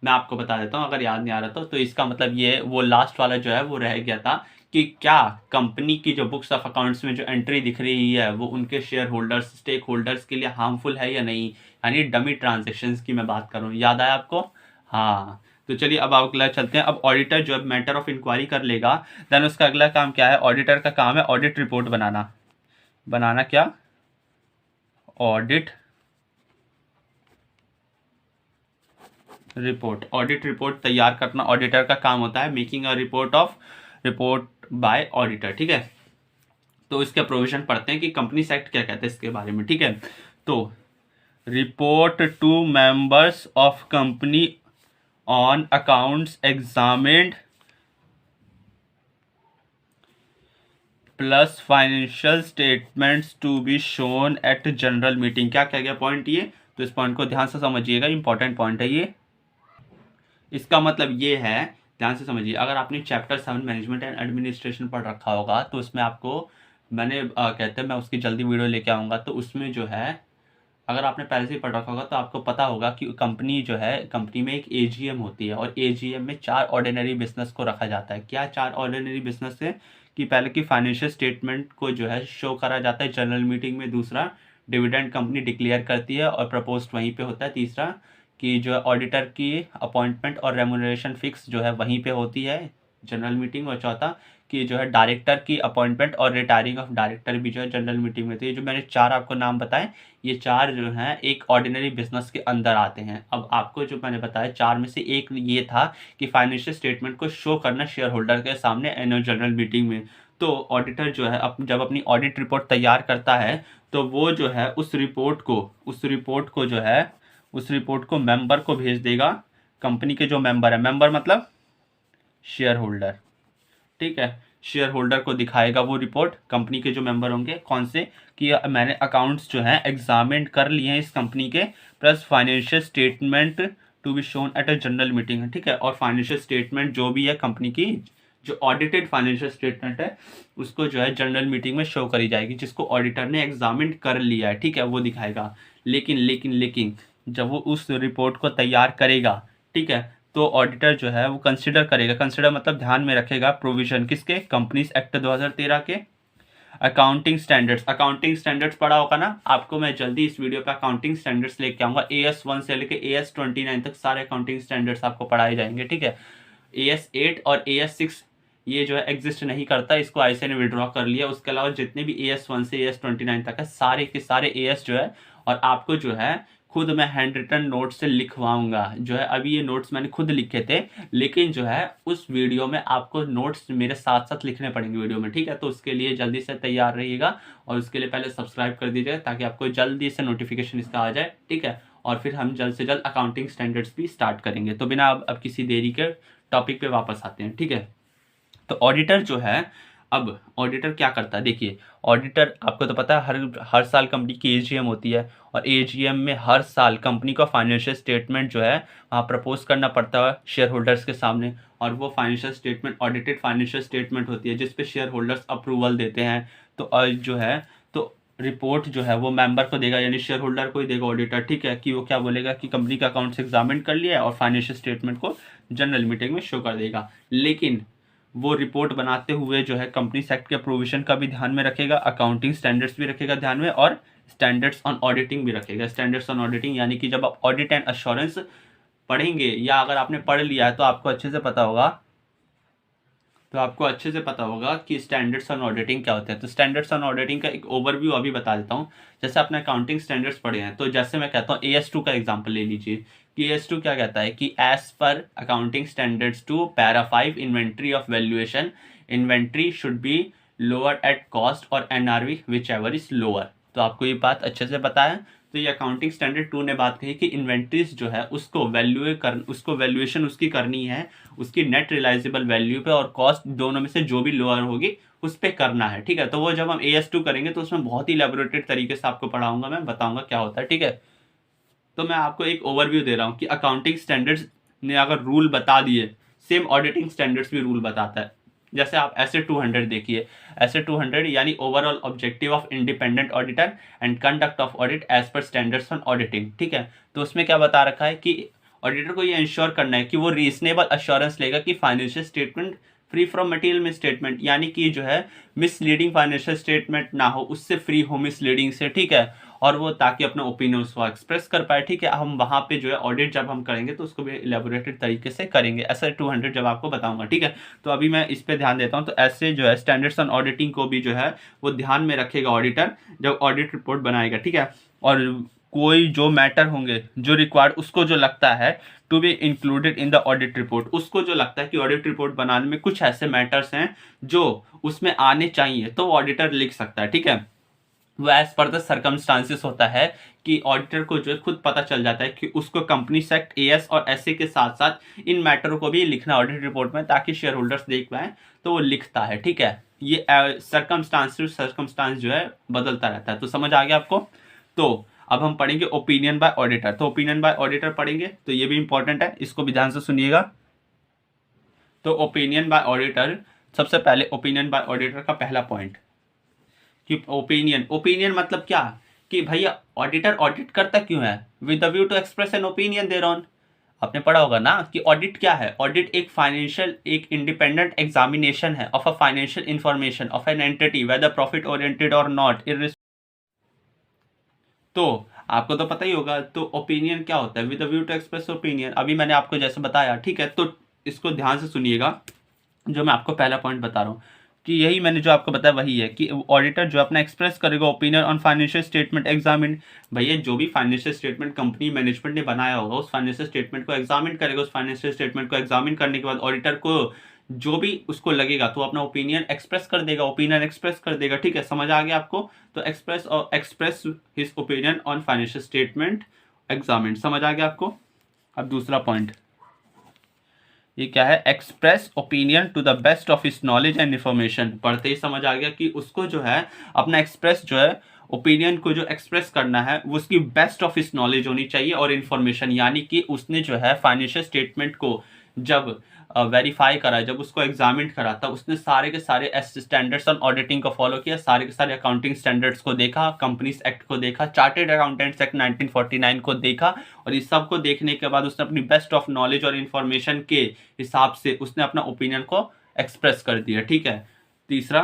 मैं आपको बता देता हूँ अगर याद नहीं आ रहा तो इसका मतलब ये वो लास्ट वाला जो है वो रह गया था कि क्या कंपनी की जो बुक्स ऑफ अकाउंट्स में जो एंट्री दिख रही है वो उनके शेयर होल्डर्स, स्टेक होल्डर्स के लिए हार्मफुल है या नहीं, यानी डमी ट्रांजेक्शन्स की मैं बात कर रहा हूँ। याद आया आपको? हाँ, तो चलिए अब अगला चलते हैं। अब ऑडिटर जो है मैटर ऑफ इंक्वायरी कर लेगा, देन उसका अगला काम क्या है, ऑडिटर का काम है ऑडिट रिपोर्ट बनाना क्या, ऑडिट रिपोर्ट, ऑडिट रिपोर्ट तैयार करना ऑडिटर का काम होता है, making a report by auditor, ठीक है। तो इसके प्रोविजन पढ़ते हैं कि कंपनी एक्ट क्या कहते हैं इसके बारे में, ठीक है। तो report to members of company on accounts examined plus financial statements to be shown at general meeting. क्या कह गया पॉइंट, ये तो इस पॉइंट को ध्यान से समझिएगा, इंपॉर्टेंट पॉइंट है ये। इसका मतलब ये है, ध्यान से समझिए, अगर आपने चैप्टर 7 मैनेजमेंट एंड एडमिनिस्ट्रेशन पढ़ रखा होगा तो उसमें आपको मैंने कहते हैं मैं उसकी जल्दी वीडियो लेके आऊँगा, तो उसमें जो है अगर आपने पहले से ही पढ़ रखा होगा तो आपको पता होगा कि कंपनी जो है, कंपनी में एक एजीएम होती है और एजीएम में 4 ऑर्डिनरी बिजनेस को रखा जाता है। क्या 4 ऑर्डिनरी बिजनेस है कि पहले की फाइनेंशियल स्टेटमेंट को जो है शो करा जाता है जनरल मीटिंग में, दूसरा डिविडेंड कंपनी डिक्लेयर करती है और प्रपोज्ड वहीं पे होता है, तीसरा कि जो है ऑडिटर की अपॉइंटमेंट और रेमुनरेशन फिक्स जो है वहीं पे होती है जनरल मीटिंग, और चौथा कि जो है डायरेक्टर की अपॉइंटमेंट और रिटायरिंग ऑफ डायरेक्टर भी जो है जनरल मीटिंग में। तो ये जो मैंने 4 आपको नाम बताए, ये 4 जो हैं एक ऑर्डिनरी बिजनेस के अंदर आते हैं। अब आपको जो मैंने बताया 4 में से एक ये था कि फाइनेंशियल स्टेटमेंट को शो करना शेयर होल्डर के सामने एनुअल जनरल मीटिंग में। तो ऑडिटर जो है जब अपनी ऑडिट रिपोर्ट तैयार करता है तो वो जो है उस रिपोर्ट को मेंबर को भेज देगा, कंपनी के जो मेंबर है, मेंबर मतलब शेयर होल्डर, ठीक है, शेयर होल्डर को दिखाएगा वो रिपोर्ट, कंपनी के जो मेंबर होंगे कौन से, कि मैंने अकाउंट्स जो हैं एग्जामिन कर लिए हैं इस कंपनी के, plus financial statement to be shown at a general meeting, ठीक है, और फाइनेंशियल स्टेटमेंट जो भी है कंपनी की, जो ऑडिटेड फाइनेंशियल स्टेटमेंट है उसको जो है जनरल मीटिंग में शो करी जाएगी, जिसको ऑडिटर ने एग्जामिन कर लिया है, ठीक है, वो दिखाएगा। लेकिन जब वो उस रिपोर्ट को तैयार करेगा, ठीक है, तो ऑडिटर जो है वो कंसिडर करेगा, कंसिडर मतलब ध्यान में रखेगा प्रोविजन किसके, कंपनीज एक्ट 2013 के, अकाउंटिंग स्टैंडर्ड्स पढ़ा होगा ना आपको, मैं जल्दी इस वीडियो पे अकाउंटिंग स्टैंडर्ड्स लेके आऊंगा, AS1 से लेके AS29 तक सारे अकाउंटिंग स्टैंडर्ड्स आपको पढ़ाए जाएंगे, ठीक है। AS8 और AS6 ये जो है एग्जिस्ट नहीं करता, इसको आईसीए ने विड्रॉ कर लिया। उसके अलावा जितने भी AS1 से AS29 तक है सारे के सारे AS जो है, और आपको जो है खुद मैं हैंड रिटन नोट्स से लिखवाऊंगा, जो है अभी ये नोट्स मैंने खुद लिखे थे, लेकिन जो है उस वीडियो में आपको नोट्स मेरे साथ साथ लिखने पड़ेंगे वीडियो में, ठीक है। तो उसके लिए जल्दी से तैयार रहिएगा और उसके लिए पहले सब्सक्राइब कर दीजिए ताकि आपको जल्दी से नोटिफिकेशन इसका आ जाए, ठीक है। और फिर हम जल्द से जल्द अकाउंटिंग स्टैंडर्ड्स भी स्टार्ट करेंगे। तो बिना अब किसी देरी के टॉपिक पे वापस आते हैं, ठीक है। तो ऑडिटर जो है, अब ऑडिटर क्या करता है, देखिए ऑडिटर आपको तो पता है हर साल कंपनी की एजीएम होती है और एजीएम में हर साल कंपनी का फाइनेंशियल स्टेटमेंट जो है वहाँ प्रपोज करना पड़ता है शेयर होल्डर्स के सामने, और वो financial statement audited financial statement होती है जिस पे शेयर होल्डर्स अप्रूवल देते हैं। तो जो है तो रिपोर्ट जो है वो मेंबर को देगा, यानी शेयर होल्डर को ही देगा ऑडिटर, ठीक है, कि वो क्या बोलेगा कि कंपनी का अकाउंट्स एग्जामिन कर लिया है और फाइनेंशियल स्टेटमेंट को जनरल मीटिंग में शो कर देगा। लेकिन वो रिपोर्ट बनाते हुए जो है कंपनी एक्ट के प्रोविजन का भी ध्यान में रखेगा, अकाउंटिंग स्टैंडर्ड्स भी रखेगा ध्यान में, और स्टैंडर्ड्स ऑन ऑडिटिंग भी रखेगा। स्टैंडर्ड्स ऑन ऑडिटिंग यानी कि जब आप ऑडिट एंड अश्योरेंस पढ़ेंगे, या अगर आपने पढ़ लिया है तो आपको अच्छे से पता होगा कि स्टैंडर्ड्स ऑन ऑडिटिंग क्या होते हैं। तो स्टैंडर्ड्स ऑन ऑडिटिंग का एक ओवरव्यू अभी बता देता हूँ। जैसे आपने अकाउंटिंग स्टैंडर्ड्स पढ़े हैं, तो जैसे मैं कहता हूँ AS2 का एग्जांपल ले लीजिए कि AS2 क्या कहता है कि as per accounting standards 2 para 5 inventory of valuation, inventory should be lower at cost और NRV whichever is lower. तो आपको ये बात अच्छे से पता है। तो ये अकाउंटिंग स्टैंडर्ड 2 ने बात कही कि इन्वेंट्रीज जो है उसको वैल्यूएशन उसकी करनी है उसकी नेट रियलाइजेबल वैल्यू पे, और कॉस्ट दोनों में से जो भी लोअर होगी उस पर करना है, ठीक है। तो वो जब हम AS2 करेंगे तो उसमें बहुत ही इलेबोरेटेड तरीके से आपको पढ़ाऊंगा, मैं बताऊंगा क्या होता है, ठीक है। तो मैं आपको एक ओवरव्यू दे रहा हूँ कि अकाउंटिंग स्टैंडर्ड्स ने अगर रूल बता दिए, सेम ऑडिटिंग स्टैंडर्ड्स भी रूल बताता है। जैसे आप ऐसे 200 देखिए, ऐसे 200 यानी overall objective of independent auditor and conduct of audit as per standards on auditing, ठीक है। तो उसमें क्या बता रखा है कि ऑडिटर को ये इंश्योर करना है कि वो रीजनेबल अश्योरेंस लेगा कि financial statement free from material misstatement, यानी कि जो है मिसलीडिंग फाइनेंशियल स्टेटमेंट ना हो, उससे फ्री हो मिसलीडिंग से, ठीक है, और वो ताकि अपने ओपिनियन को एक्सप्रेस कर पाए, ठीक है। हम वहाँ पे जो है ऑडिट जब हम करेंगे तो उसको भी इलेबोरेटेड तरीके से करेंगे, ऐसे 200 जब आपको बताऊंगा, ठीक है। तो अभी मैं इस पे ध्यान देता हूँ। तो ऐसे जो है स्टैंडर्ड्स ऑन ऑडिटिंग को भी जो है वो ध्यान में रखेगा ऑडिटर जब ऑडिट रिपोर्ट बनाएगा, ठीक है। और कोई जो मैटर होंगे जो रिक्वायर्ड, उसको जो लगता है to be included in the audit report, उसको जो लगता है कि ऑडिट रिपोर्ट बनाने में कुछ ऐसे मैटर्स हैं जो उसमें आने चाहिए, तो ऑडिटर लिख सकता है, ठीक है। वो एज पर द सर्कमस्टांसिस होता है कि ऑडिटर को जो है खुद पता चल जाता है कि उसको कंपनी एक्ट AS और SC के साथ साथ इन मैटरों को भी लिखना ऑडिट रिपोर्ट में, ताकि शेयर होल्डर्स देख पाए, तो वो लिखता है, ठीक है। ये सर्कमस्टांस जो है बदलता रहता है। तो समझ आ गया आपको। तो अब हम पढ़ेंगे ओपिनियन बाय ऑडिटर। तो ओपिनियन बाय ऑडिटर पढ़ेंगे, तो ये भी इंपॉर्टेंट है, इसको भी ध्यान से सुनिएगा। तो ओपिनियन बाय ऑडिटर, सबसे पहले ओपिनियन बाय ऑडिटर का पहला पॉइंट कि ओपिनियन मतलब क्या, कि भैया ऑडिटर ऑडिट करता क्यों है, with the view to express an opinion thereon. आपने पढ़ा होगा ना कि ऑडिट क्या है। ऑडिट एक इंडिपेंडेंट एग्जामिनेशन है of a financial information of an entity weather profit oriented और नॉट। तो आपको तो पता ही होगा, तो ओपिनियन क्या होता है, with the view to express opinion. अभी मैंने आपको जैसे बताया, ठीक है, तो इसको ध्यान से सुनिएगा, जो मैं आपको पहला पॉइंट बता रहा हूँ कि यही मैंने जो आपको बताया वही है कि ऑडिटर जो अपना एक्सप्रेस करेगा opinion on financial statement examine. भैया जो भी फाइनेंशियल स्टेटमेंट कंपनी मैनेजमेंट ने बनाया होगा, उस फाइनेंशियल स्टेटमेंट को एग्जामिन करेगा। उस फाइनेंशियल स्टेटमेंट को एग्जामिन करने के बाद ऑडिटर को जो भी उसको लगेगा तो अपना ओपिनियन एक्सप्रेस कर देगा, ठीक है, समझ आ गया आपको। तो express his opinion on financial statement examine, समझ आ गया आपको। अब दूसरा पॉइंट ये क्या है, express opinion to the best of his knowledge and information. पढ़ते ही समझ आ गया कि उसको जो है अपना एक्सप्रेस जो है ओपिनियन को जो एक्सप्रेस करना है वो उसकी बेस्ट ऑफ हिज नॉलेज होनी चाहिए और इन्फॉर्मेशन, यानी कि उसने जो है फाइनेंशियल स्टेटमेंट को जब वेरीफाई करा, जब उसको एग्जामिन करा, तब उसने सारे के सारे स्टैंडर्ड्स ऑन ऑडिटिंग को फॉलो किया, सारे के सारे अकाउंटिंग स्टैंडर्ड्स को देखा, कंपनीज एक्ट को देखा, चार्टेड अकाउंटेंट्स एक्ट 1949 को देखा, और इस सब को देखने के बाद उसने अपनी बेस्ट ऑफ नॉलेज और इन्फॉर्मेशन के हिसाब से उसने अपना ओपिनियन को एक्सप्रेस कर दिया, ठीक है। तीसरा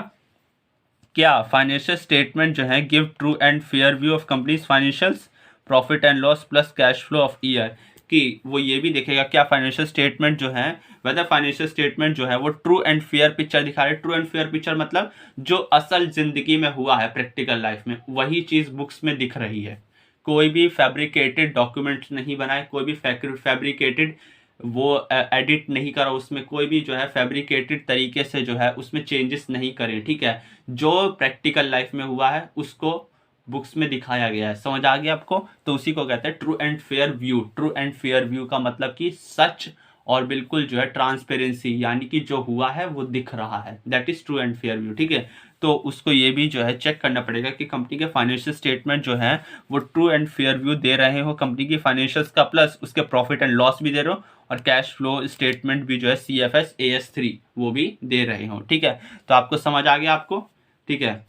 क्या, फाइनेंशियल स्टेटमेंट जो है give true and fair view of companies financials, profit and loss plus cash flow of year. कि वो ये भी देखेगा क्या फाइनेंशियल स्टेटमेंट जो है, वेदर फाइनेंशियल स्टेटमेंट जो है वो ट्रू एंड फेयर पिक्चर दिखा रहे। ट्रू एंड फेयर पिक्चर मतलब जो असल जिंदगी में हुआ है, प्रैक्टिकल लाइफ में, वही चीज बुक्स में दिख रही है। कोई भी फैब्रिकेटेड डॉक्यूमेंट नहीं बनाए, कोई भी फैब्रिकेटेड वो एडिट नहीं करा, उसमें कोई भी जो है फैब्रिकेटेड तरीके से जो है उसमें चेंजेस नहीं करे, ठीक है। जो प्रैक्टिकल लाइफ में हुआ है उसको बुक्स में दिखाया गया है, समझ आ गया आपको। तो उसी को कहते हैं true and fair view. True and fair view का मतलब कि सच और बिल्कुल जो है ट्रांसपेरेंसी, यानी कि जो हुआ है वो दिख रहा है, that is true and fair view, ठीक है। तो उसको ये भी जो है चेक करना पड़ेगा कि कंपनी के फाइनेंशियल स्टेटमेंट जो है वो ट्रू एंड फेयर व्यू दे रहे हो कंपनी की फाइनेंशियल्स का, प्लस उसके प्रॉफिट एंड लॉस भी दे रहे हो, और कैश फ्लो स्टेटमेंट भी जो है CFS AS3 वो भी दे रहे हो, ठीक है। तो आपको समझ आ गया आपको, ठीक है।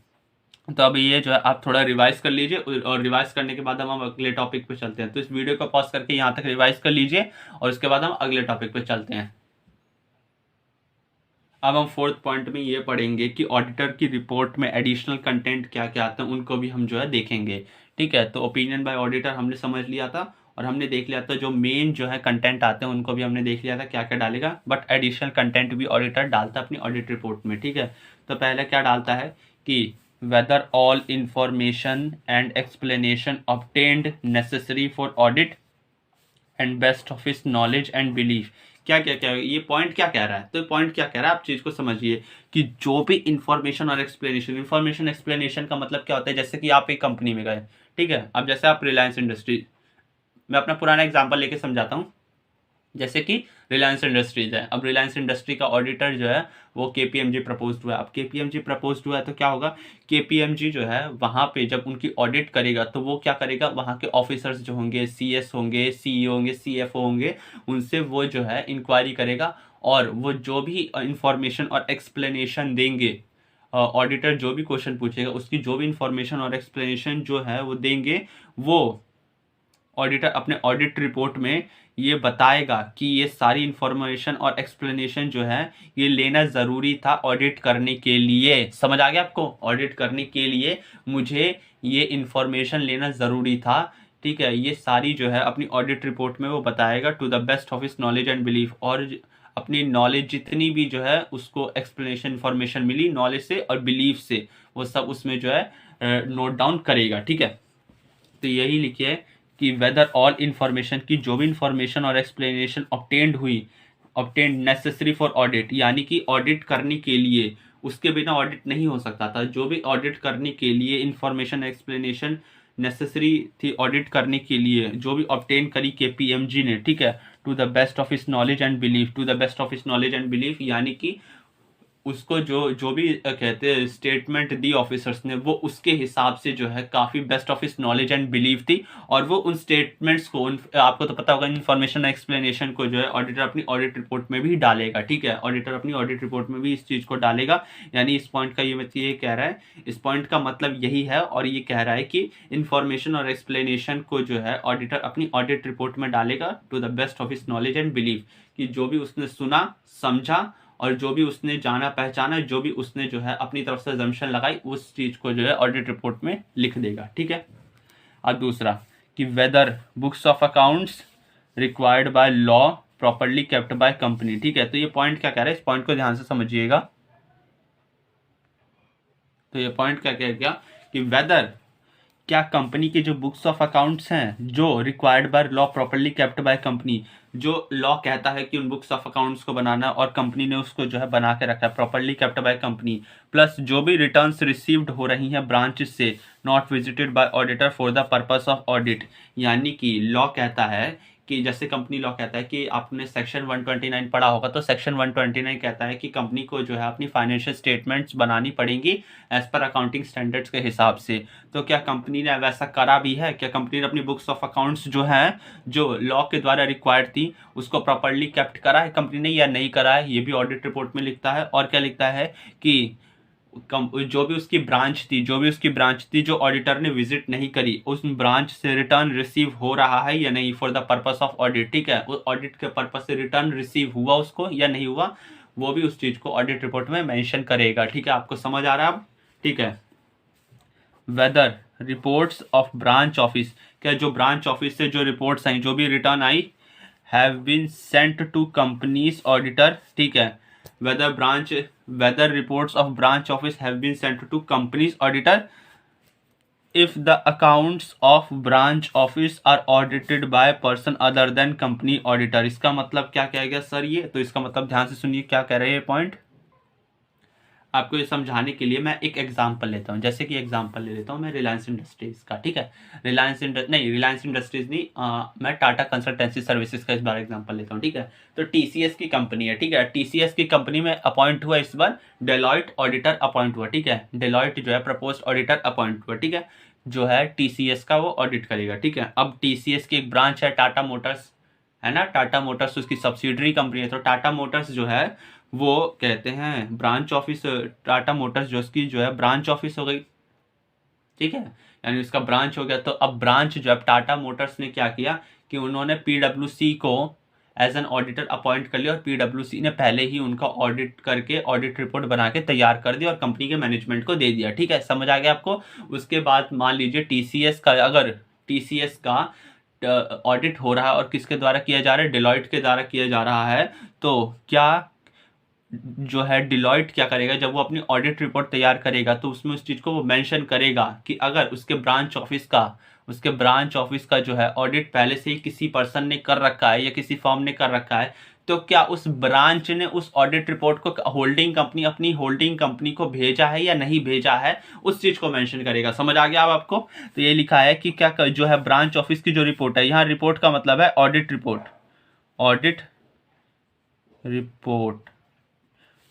तो अब ये जो है आप थोड़ा रिवाइज कर लीजिए, और रिवाइज करने के बाद हम अगले टॉपिक पे चलते हैं। तो इस वीडियो को पॉज करके यहाँ तक रिवाइज कर लीजिए और उसके बाद हम अगले टॉपिक पे चलते हैं। अब हम फोर्थ पॉइंट में ये पढ़ेंगे कि ऑडिटर की रिपोर्ट में एडिशनल कंटेंट क्या क्या आते हैं, उनको भी हम जो है देखेंगे, ठीक है। तो ओपिनियन बाय ऑडिटर हमने समझ लिया था, और हमने देख लिया था जो मेन जो है कंटेंट आते हैं उनको भी हमने देख लिया था क्या क्या डालेगा, बट एडिशनल कंटेंट भी ऑडिटर डालता है अपनी ऑडिट रिपोर्ट में, ठीक है। तो पहले क्या डालता है कि whether all information and explanation obtained necessary for audit and best of his knowledge and belief। क्या क्या क्या ये पॉइंट क्या कह रहा है, तो पॉइंट क्या कह रहा है आप चीज को समझिए कि जो भी इंफॉर्मेशन और एक्सप्लेनेशन का मतलब क्या होता है। जैसे कि आप एक कंपनी में गए, ठीक है, अब जैसे आप रिलायंस इंडस्ट्री, मैं अपना पुराना एग्जांपल लेके समझाता हूँ। जैसे कि रिलायंस इंडस्ट्रीज है, अब रिलायंस इंडस्ट्री का ऑडिटर जो है वो KPMG प्रपोज हुआ है। अब KPMG प्रपोज हुआ है तो क्या होगा, KPMG जो है वहाँ पे जब उनकी ऑडिट करेगा तो वो क्या करेगा, वहाँ के ऑफिसर्स जो होंगे, CS होंगे, CEO होंगे, CFO होंगे, उनसे वो जो है इंक्वायरी करेगा, और वो जो भी इंफॉर्मेशन और एक्सप्लेनेशन देंगे, ऑडिटर जो भी क्वेश्चन पूछेगा उसकी जो भी इंफॉर्मेशन और एक्सप्लेनेशन जो है वो देंगे, वो ऑडिटर अपने ऑडिट रिपोर्ट में ये बताएगा कि ये सारी इंफॉर्मेशन और एक्सप्लेनेशन जो है ये लेना ज़रूरी था ऑडिट करने के लिए। समझ आ गया आपको, ऑडिट करने के लिए मुझे ये इंफॉर्मेशन लेना ज़रूरी था, ठीक है। ये सारी जो है अपनी ऑडिट रिपोर्ट में वो बताएगा to the best of his knowledge and belief, और अपनी नॉलेज जितनी भी जो है उसको एक्सप्लेनेशन इंफॉर्मेशन मिली नॉलेज से और बिलीफ से, वो सब उसमें जो है नोट डाउन करेगा, ठीक है। तो यही लिखिए कि वेदर ऑल इंफॉर्मेशन की जो भी इंफॉर्मेशन और explanation obtained necessary for audit, यानी कि ऑडिट करने के लिए, उसके बिना ऑडिट नहीं हो सकता था। जो भी ऑडिट करने के लिए इंफॉर्मेशन एक्सप्लेनेशन नेसेसरी थी ऑडिट करने के लिए, जो भी ऑब्टेन करी KPMG ने, ठीक है, to the best of his knowledge and belief, to the best of his knowledge and belief, यानी कि उसको जो भी कहते हैं स्टेटमेंट दी ऑफिसर्स ने, वो उसके हिसाब से जो है काफ़ी बेस्ट ऑफ इस नॉलेज एंड बिलीव थी। और वो उन स्टेटमेंट्स को आपको तो पता होगा इन्फॉर्मेशन एक्सप्लेनेशन को जो है ऑडिटर अपनी ऑडिट रिपोर्ट में भी डालेगा। ठीक है, ऑडिटर अपनी ऑडिट रिपोर्ट में भी इस चीज़ को डालेगा। यानी इस पॉइंट का ये कह रहा है, इस पॉइंट का मतलब यही है, और ये कह रहा है कि इन्फॉर्मेशन और एक्सप्लेनेशन को जो है ऑडिटर अपनी ऑडिट रिपोर्ट में डालेगा टू द बेस्ट ऑफ इस नॉलेज एंड बिलीव, कि जो भी उसने सुना समझा और जो भी उसने जाना पहचाना, जो भी उसने जो है अपनी तरफ से अजम्पशन लगाई, उस चीज को जो है ऑडिट रिपोर्ट में लिख देगा। ठीक है। अब दूसरा कि whether books of accounts required by law properly kept by company. ठीक है, तो ये पॉइंट क्या कह रहा है, इस पॉइंट को ध्यान से समझिएगा। तो ये पॉइंट क्या कह गया कि वेदर क्या कंपनी के जो बुक्स ऑफ अकाउंट्स हैं जो required by law properly kept by company, जो लॉ कहता है कि उन बुक्स ऑफ अकाउंट्स को बनाना और कंपनी ने उसको जो है बना के रखा है properly kept by company, plus जो भी रिटर्न्स रिसीव्ड हो रही हैं ब्रांच से not visited by auditor for the purpose of audit. यानी कि लॉ कहता है कि जैसे कंपनी लॉ कहता है कि आपने सेक्शन 129 पढ़ा होगा, तो सेक्शन 129 कहता है कि कंपनी को जो है अपनी फाइनेंशियल स्टेटमेंट्स बनानी पड़ेंगी एज पर अकाउंटिंग स्टैंडर्ड्स के हिसाब से। तो क्या कंपनी ने वैसा करा भी है? क्या कंपनी ने अपनी बुक्स ऑफ अकाउंट्स जो हैं, जो लॉ के द्वारा रिक्वायर्ड थी, उसको प्रॉपर्ली केप्ट करा है कंपनी ने या नहीं करा है? ये भी ऑडिट रिपोर्ट में लिखता है। और क्या लिखता है कि जो भी उसकी ब्रांच थी जो ऑडिटर ने विजिट नहीं करी, उस ब्रांच से रिटर्न रिसीव हो रहा है या नहीं for the purpose of audit. ठीक है, उस ऑडिट के पर्पस से रिटर्न रिसीव हुआ उसको या नहीं हुआ, वो भी उस चीज को ऑडिट रिपोर्ट में मेंशन करेगा। ठीक है, आपको समझ आ रहा है अब? ठीक है। Whether reports of branch office, क्या जो ब्रांच ऑफिस से जो रिपोर्ट्स आई, जो भी रिटर्न आई, have been sent to company's auditor. ठीक है, whether reports of branch office have been sent to company's auditor if the accounts of branch office are audited by person other than company auditor। इसका मतलब क्या कह गया सर ये? तो इसका मतलब ध्यान से सुनिए क्या कह रहे हैं पॉइंट। आपको ये समझाने के लिए मैं एक एग्जांपल लेता हूँ। जैसे कि एग्जांपल ले लेता हूँ मैं रिलायंस इंडस्ट्रीज का। ठीक है, रिलायंस इंडस्ट्रीज नहीं, मैं टाटा कंसल्टेंसी सर्विसेज का इस बार एग्जांपल लेता हूँ। ठीक है, तो टीसीएस की कंपनी है। ठीक है, टीसीएस की कंपनी में अपॉइंट हुआ इस बार डेलॉयट ऑडिटर अपॉइंट हुआ। ठीक है, डेलॉयट जो है प्रपोज्ड ऑडिटर अपॉइंट हुआ। ठीक है, जो है टीसीएस का वो ऑडिट करेगा। ठीक है, अब टीसीएस की एक ब्रांच है टाटा मोटर्स, है ना, टाटा मोटर्स उसकी सब्सिडरी कंपनी है। तो टाटा मोटर्स जो है वो कहते हैं ब्रांच ऑफिस, टाटा मोटर्स जो उसकी जो है ब्रांच ऑफिस हो गई। ठीक है, यानी उसका ब्रांच हो गया। तो अब ब्रांच जो है टाटा मोटर्स ने क्या किया कि उन्होंने पीडब्ल्यूसी को एज एन ऑडिटर अपॉइंट कर लिया, और पीडब्ल्यूसी ने पहले ही उनका ऑडिट करके ऑडिट रिपोर्ट बना के तैयार कर दी और कंपनी के मैनेजमेंट को दे दिया। ठीक है, समझ आ गया आपको? उसके बाद मान लीजिए टीसीएस का, अगर टीसीएस का ऑडिट हो रहा है और किसके द्वारा किया जा रहा है? डिलॉयट के द्वारा किया जा रहा है। तो क्या जो है डिलॉयट क्या करेगा, जब वो अपनी ऑडिट रिपोर्ट तैयार करेगा तो उसमें उस चीज़ को वो मेंशन करेगा कि अगर उसके ब्रांच ऑफिस का जो है ऑडिट पहले से ही किसी पर्सन ने कर रखा है या किसी फर्म ने कर रखा है, तो क्या उस ब्रांच ने उस ऑडिट रिपोर्ट को अपनी होल्डिंग कंपनी को भेजा है या नहीं भेजा है, उस चीज़ को मेंशन करेगा। समझ आ गया अब आपको? तो ये लिखा है कि क्या जो है ब्रांच ऑफिस की जो रिपोर्ट है, यहाँ रिपोर्ट का मतलब है ऑडिट रिपोर्ट।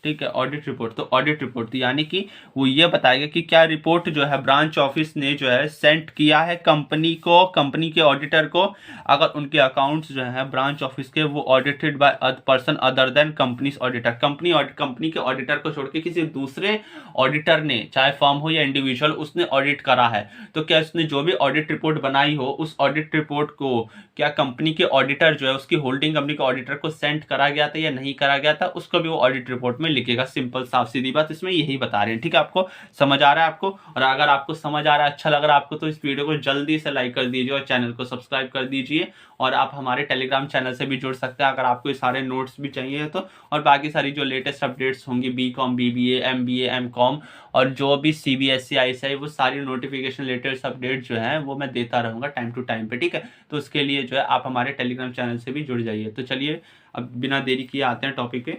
ठीक है, ऑडिट रिपोर्ट। तो ऑडिट रिपोर्ट यानी कि वो ये बताएगा कि क्या रिपोर्ट जो है ब्रांच ऑफिस ने जो है सेंड किया है कंपनी को, कंपनी के ऑडिटर को, अगर उनके अकाउंट्स जो है ब्रांच ऑफिस के वो audited by person other than companies auditor, company के ऑडिटर को छोड़ के किसी दूसरे ऑडिटर ने, चाहे फर्म हो या इंडिविजुअल, उसने ऑडिट करा है। तो क्या उसने जो भी ऑडिट रिपोर्ट बनाई हो, उस ऑडिट रिपोर्ट को क्या कंपनी के ऑडिटर जो है उसकी होल्डिंग कंपनी के ऑडिटर को सेंड करा गया था या नहीं करा गया था, उसको भी वो ऑडिट रिपोर्ट में लिखेगा। सिंपल साफ सीधी बात इसमें यही बता रहे हैं। ठीक है, आपको समझ आ रहा है आपको? और अगर आपको समझ आ रहा है, अच्छा लग रहा है आपको, तो इस वीडियो को जल्दी से लाइक कर दीजिए और चैनल को सब्सक्राइब कर दीजिए। और आप हमारे टेलीग्राम चैनल से भी जुड़ सकते हैं अगर आपको ये सारे नोट्स भी चाहिए तो, और बाकी सारी जो लेटेस्ट अपडेट्स होंगी बीकॉम, बीबीए, एमबीए, एमकॉम और जो भी सीबीएसई, आईसीएसई, वो सारी नोटिफिकेशन लेटेस्ट अपडेट जो है वो मैं देता रहूँगा टाइम टू टाइम पे। ठीक है, तो उसके लिए जो है आप हमारे टेलीग्राम चैनल से भी जुड़ जाइए। तो चलिए अब बिना देरी किए आते हैं टॉपिक पे।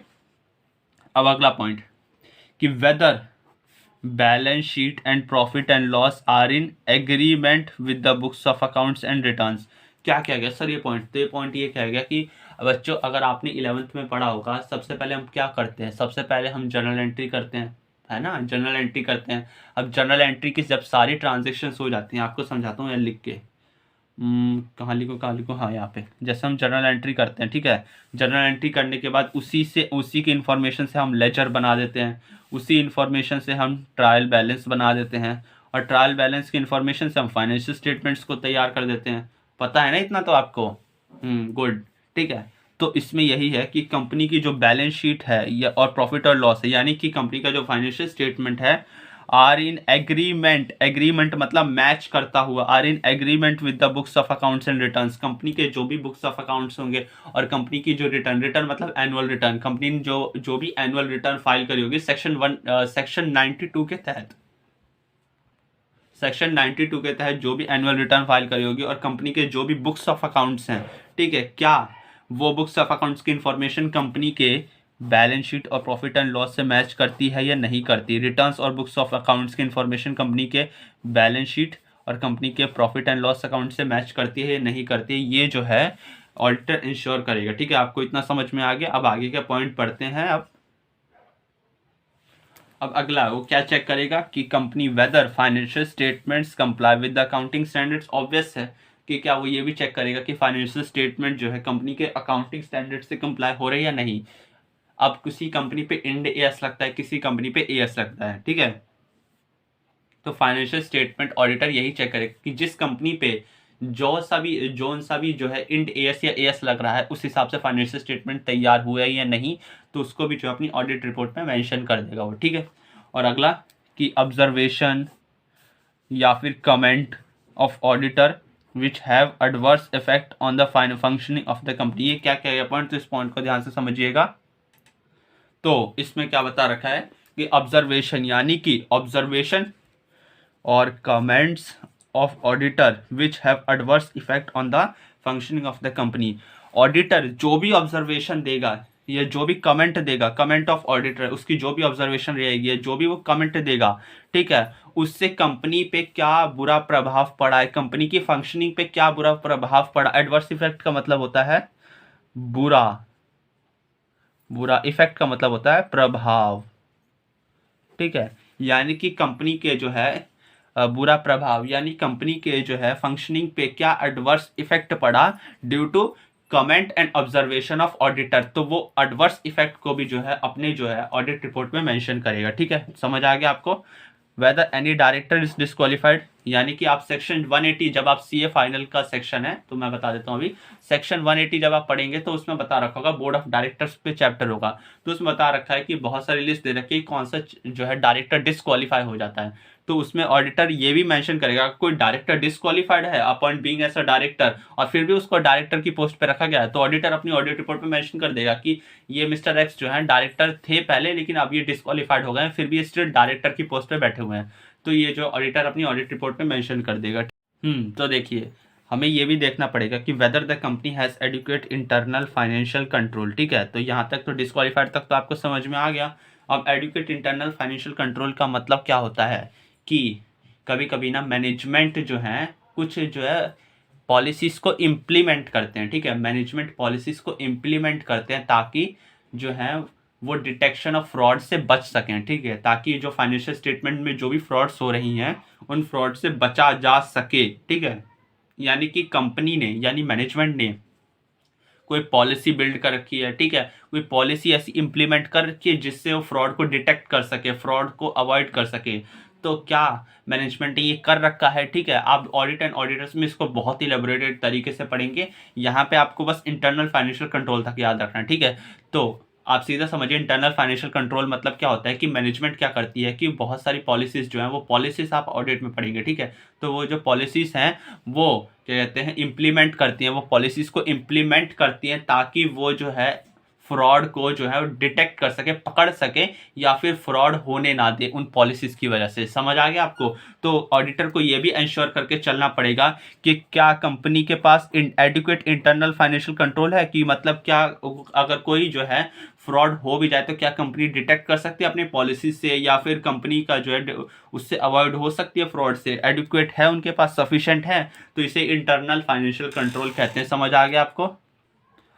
अब अगला पॉइंट कि whether balance sheet and profit and loss are in agreement with the books of accounts and returns. क्या कहा गया सर ये पॉइंट? तो ये पॉइंट ये कहा गया कि बच्चों अगर आपने 11th में पढ़ा होगा, सबसे पहले हम क्या करते हैं, सबसे पहले हम जर्नल एंट्री करते हैं, है ना, जर्नल एंट्री करते हैं। अब जर्नल एंट्री की जब सारी ट्रांजेक्शन्स हो जाती हैं, आपको समझाता हूँ यहाँ लिख के, कहाँ लिखो, हाँ यहाँ पे, जैसे हम जर्नल एंट्री करते हैं, ठीक है, जर्नल एंट्री करने के बाद उसी की इन्फॉर्मेशन से हम लेजर बना देते हैं, उसी इन्फॉर्मेशन से हम ट्रायल बैलेंस बना देते हैं, और ट्रायल बैलेंस की इन्फॉर्मेशन से हम फाइनेंशियल स्टेटमेंट्स को तैयार कर देते हैं। पता है ना इतना तो आपको? गुड, ठीक है। तो इसमें यही है कि कंपनी की जो बैलेंस शीट है या और प्रॉफिट और लॉस है, यानी कि कंपनी का जो फाइनेंशियल स्टेटमेंट है, आर इन एग्रीमेंट, एग्रीमेंट मतलब मैच करता हुआ, are in agreement with the books of accounts and returns, company के जो भी बुक्स ऑफ अकाउंट्स होंगे और कंपनी की जो रिटर्न मतलब एनुअल रिटर्न, कंपनी ने जो भी एनुअल रिटर्न फाइल करी होगी सेक्शन 92 के तहत, सेक्शन 92 के तहत जो भी एनुअल रिटर्न फाइल करी होगी और कंपनी के जो भी बुक्स ऑफ अकाउंट्स हैं, ठीक है, क्या वो बुक्स ऑफ अकाउंट्स की इंफॉर्मेशन कंपनी के बैलेंस शीट और प्रॉफिट एंड लॉस से मैच करती है या नहीं करती, रिटर्न्स और बुक्स ऑफ अकाउंट्स की इंफॉर्मेशन कंपनी के बैलेंस शीट और कंपनी के प्रॉफिट एंड लॉस अकाउंट से मैच करती है या नहीं करती है, ये जो है ऑडिटर इंश्योर करेगा। ठीक है, आपको इतना समझ में आ गया। अब आगे के पॉइंट पढ़ते हैं। अब अगला वो क्या चेक करेगा कि company weather financial statements comply with the accounting standards. Obvious है कि क्या वो ये भी चेक करेगा कि फाइनेंशियल स्टेटमेंट जो है कंपनी के अकाउंटिंग स्टैंडर्ड से कंप्लाई हो रही है या नहीं। अब किसी कंपनी पे इंड एएस लगता है, किसी कंपनी पे एएस लगता है, ठीक है। तो फाइनेंशियल स्टेटमेंट ऑडिटर यही चेक करेगा कि जिस कंपनी पे जोन सा भी जो है इंड एएस या एएस लग रहा है, उस हिसाब से फाइनेंशियल स्टेटमेंट तैयार हुआ है या नहीं, तो उसको भी जो अपनी ऑडिट रिपोर्ट में मेंशन कर देगा वो, ठीक है। और अगला कि ऑब्जर्वेशन या फिर comment of auditor which have adverse effect on the final functioning of the company. ये क्या क्या पॉइंट, तो इस पॉइंट को ध्यान से समझिएगा। तो इसमें क्या बता रखा है कि ऑब्जर्वेशन यानी कि ऑब्जर्वेशन और comments of auditor which have adverse effect on the functioning of the company. Auditor जो भी ऑब्जर्वेशन देगा या जो भी कमेंट देगा, कमेंट ऑफ ऑडिटर, उसकी जो भी ऑब्जर्वेशन रहेगी, जो भी वो कमेंट देगा, ठीक है, उससे कंपनी पे क्या बुरा प्रभाव पड़ा है, कंपनी की फंक्शनिंग पे क्या बुरा प्रभाव पड़ा। एडवर्स इफेक्ट का मतलब होता है बुरा, बुरा इफेक्ट का मतलब होता है प्रभाव, ठीक है। यानी कि कंपनी के जो है बुरा प्रभाव, यानी कंपनी के जो है फंक्शनिंग पे क्या एडवर्स इफेक्ट पड़ा due to comment and observation of auditor, तो वो एडवर्स इफेक्ट को भी जो है अपने जो है ऑडिट रिपोर्ट में मेंशन करेगा। ठीक है, समझ आ गया आपको। Whether any director is disqualified, यानी कि आप सेक्शन 180, जब आप सीए फाइनल का सेक्शन है तो मैं बता देता हूँ अभी, सेक्शन 180 जब आप पढ़ेंगे तो उसमें बता रखा होगा, बोर्ड ऑफ डायरेक्टर्स पे चैप्टर होगा, तो उसमें बता रखा है कि बहुत सारी लिस्ट दे रखी है कौन सा जो है डायरेक्टर डिस्क्वालीफाई हो जाता है। तो उसमें ऑडिटर ये भी मेंशन करेगा कोई डायरेक्टर डिस्क्वालीफाइड है upon being as a director और फिर भी उसको डायरेक्टर की पोस्ट पे रखा गया है, तो ऑडिटर अपनी ऑडिट रिपोर्ट में मेंशन कर देगा कि ये मिस्टर एक्स जो है डायरेक्टर थे पहले, लेकिन अब ये डिस्क्वालीफाइड हो गए हैं, फिर भी स्टिल डायरेक्टर की पोस्ट पे बैठे हुए हैं। तो ये जो ऑडिटर अपनी ऑडिट रिपोर्ट में मेंशन कर देगा। तो देखिए हमें ये भी देखना पड़ेगा कि whether the company has adequate internal financial control. ठीक है, तो यहाँ तक तो डिस्क्वालीफाइड तक तो आपको समझ में आ गया। अब एडुकेट इंटरनल फाइनेंशियल कंट्रोल का मतलब क्या होता है कि कभी कभी ना मैनेजमेंट जो है कुछ जो है पॉलिसीज को इम्प्लीमेंट करते हैं। ठीक है, मैनेजमेंट पॉलिसीज को इम्प्लीमेंट करते हैं ताकि जो है वो डिटेक्शन ऑफ फ्रॉड से बच सकें। ठीक है, ताकि जो फाइनेंशियल स्टेटमेंट में जो भी फ्रॉड्स हो रही हैं उन फ्रॉड से बचा जा सके। ठीक है, यानी कि कंपनी ने यानी मैनेजमेंट ने कोई पॉलिसी बिल्ड कर रखी है, ठीक है, कोई पॉलिसी ऐसी इंप्लीमेंट करके जिससे वो फ्रॉड को डिटेक्ट कर सके, फ्रॉड को अवॉइड कर सके। तो क्या मैनेजमेंट ने ये कर रखा है। ठीक है, आप ऑडिट एंड ऑडिटर्स में इसको बहुत ही इलेबोरेटेड तरीके से पढ़ेंगे, यहाँ पे आपको बस इंटरनल फाइनेंशियल कंट्रोल तक याद रखना है। ठीक है, तो आप सीधा समझिए इंटरनल फाइनेंशियल कंट्रोल मतलब क्या होता है कि मैनेजमेंट क्या करती है कि बहुत सारी पॉलिसीज जो हैं वो पॉलिसीज आप ऑडिट में पढ़ेंगे। ठीक है, तो वो जो पॉलिसीज हैं वो क्या कहते हैं इम्प्लीमेंट करती हैं, वो पॉलिसीज को इम्प्लीमेंट करती हैं ताकि वो जो है फ्रॉड को जो है डिटेक्ट कर सके, पकड़ सके या फिर फ्रॉड होने ना दे उन पॉलिसीज की वजह से। समझ आ गया आपको। तो ऑडिटर को ये भी इंश्योर करके चलना पड़ेगा कि क्या कंपनी के पास एडिक्वेट इंटरनल फाइनेंशियल कंट्रोल है, कि मतलब क्या अगर कोई जो है फ्रॉड हो भी जाए तो क्या कंपनी डिटेक्ट कर सकती है अपनी पॉलिसी से, या फिर कंपनी का जो है उससे अवॉइड हो सकती है फ्रॉड से, एडिक्वेट है उनके पास, सफिशिएंट है, तो इसे इंटरनल फाइनेंशियल कंट्रोल कहते हैं। समझ आ गया आपको।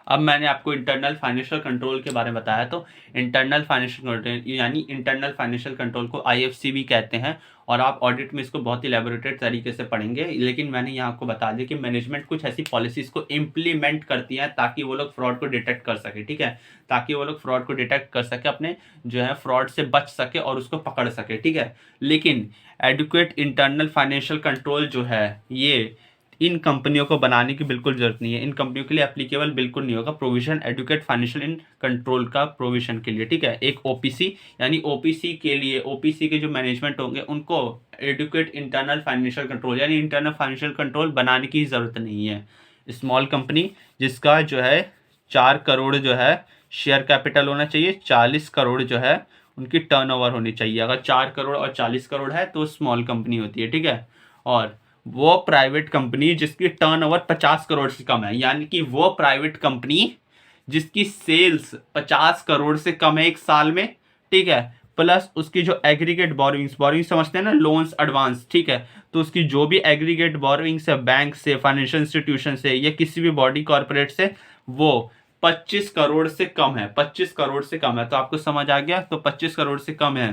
अब मैंने आपको इंटरनल फाइनेंशियल कंट्रोल के बारे में बताया, तो इंटरनल फाइनेंशियल कंट्रोल यानी इंटरनल फाइनेंशियल कंट्रोल को IFC भी कहते हैं, और आप ऑडिट में इसको बहुत ही इलेबोरेटेड तरीके से पढ़ेंगे। लेकिन मैंने यहाँ आपको बता दिया कि मैनेजमेंट कुछ ऐसी पॉलिसीज को इम्प्लीमेंट करती है ताकि वो लोग फ्रॉड को डिटेक्ट कर सके, ठीक है, ताकि वो लोग फ्रॉड को डिटेक्ट कर सके, अपने जो है फ्रॉड से बच सके और उसको पकड़ सके, ठीक है। लेकिन एडुकेट इंटरनल फाइनेंशियल कंट्रोल जो है ये इन कंपनियों को बनाने की बिल्कुल जरूरत नहीं है, इन कंपनियों के लिए एप्लीकेबल बिल्कुल नहीं होगा provision adequate financial in control का प्रोविजन के लिए, ठीक है। एक OPC यानी OPC के लिए, OPC के जो मैनेजमेंट होंगे उनको एडुकेट इंटरनल फाइनेंशियल कंट्रोल यानी इंटरनल फाइनेंशियल कंट्रोल बनाने की जरूरत नहीं है। स्मॉल कंपनी जिसका जो है 4 करोड़ जो है शेयर कैपिटल होना चाहिए, 40 करोड़ जो है उनकी टर्नओवर होनी चाहिए। अगर 4 करोड़ और 40 करोड़ है तो स्मॉल कंपनी होती है, ठीक है। और वो प्राइवेट कंपनी जिसकी टर्नओवर 50 करोड़ से कम है, यानी कि वो प्राइवेट कंपनी जिसकी सेल्स 50 करोड़ से कम है एक साल में, ठीक है, प्लस उसकी जो एग्रीगेट बोरोइंग्स समझते हैं ना, लोन्स एडवांस, ठीक है, तो उसकी जो भी एग्रीगेट बोरोइंग्स है बैंक से, फाइनेंशियल इंस्टीट्यूशन से या किसी भी बॉडी कॉर्पोरेट से, वो 25 करोड़ से कम है, 25 करोड़ से कम है। तो आपको समझ आ गया, तो 25 करोड़ से कम है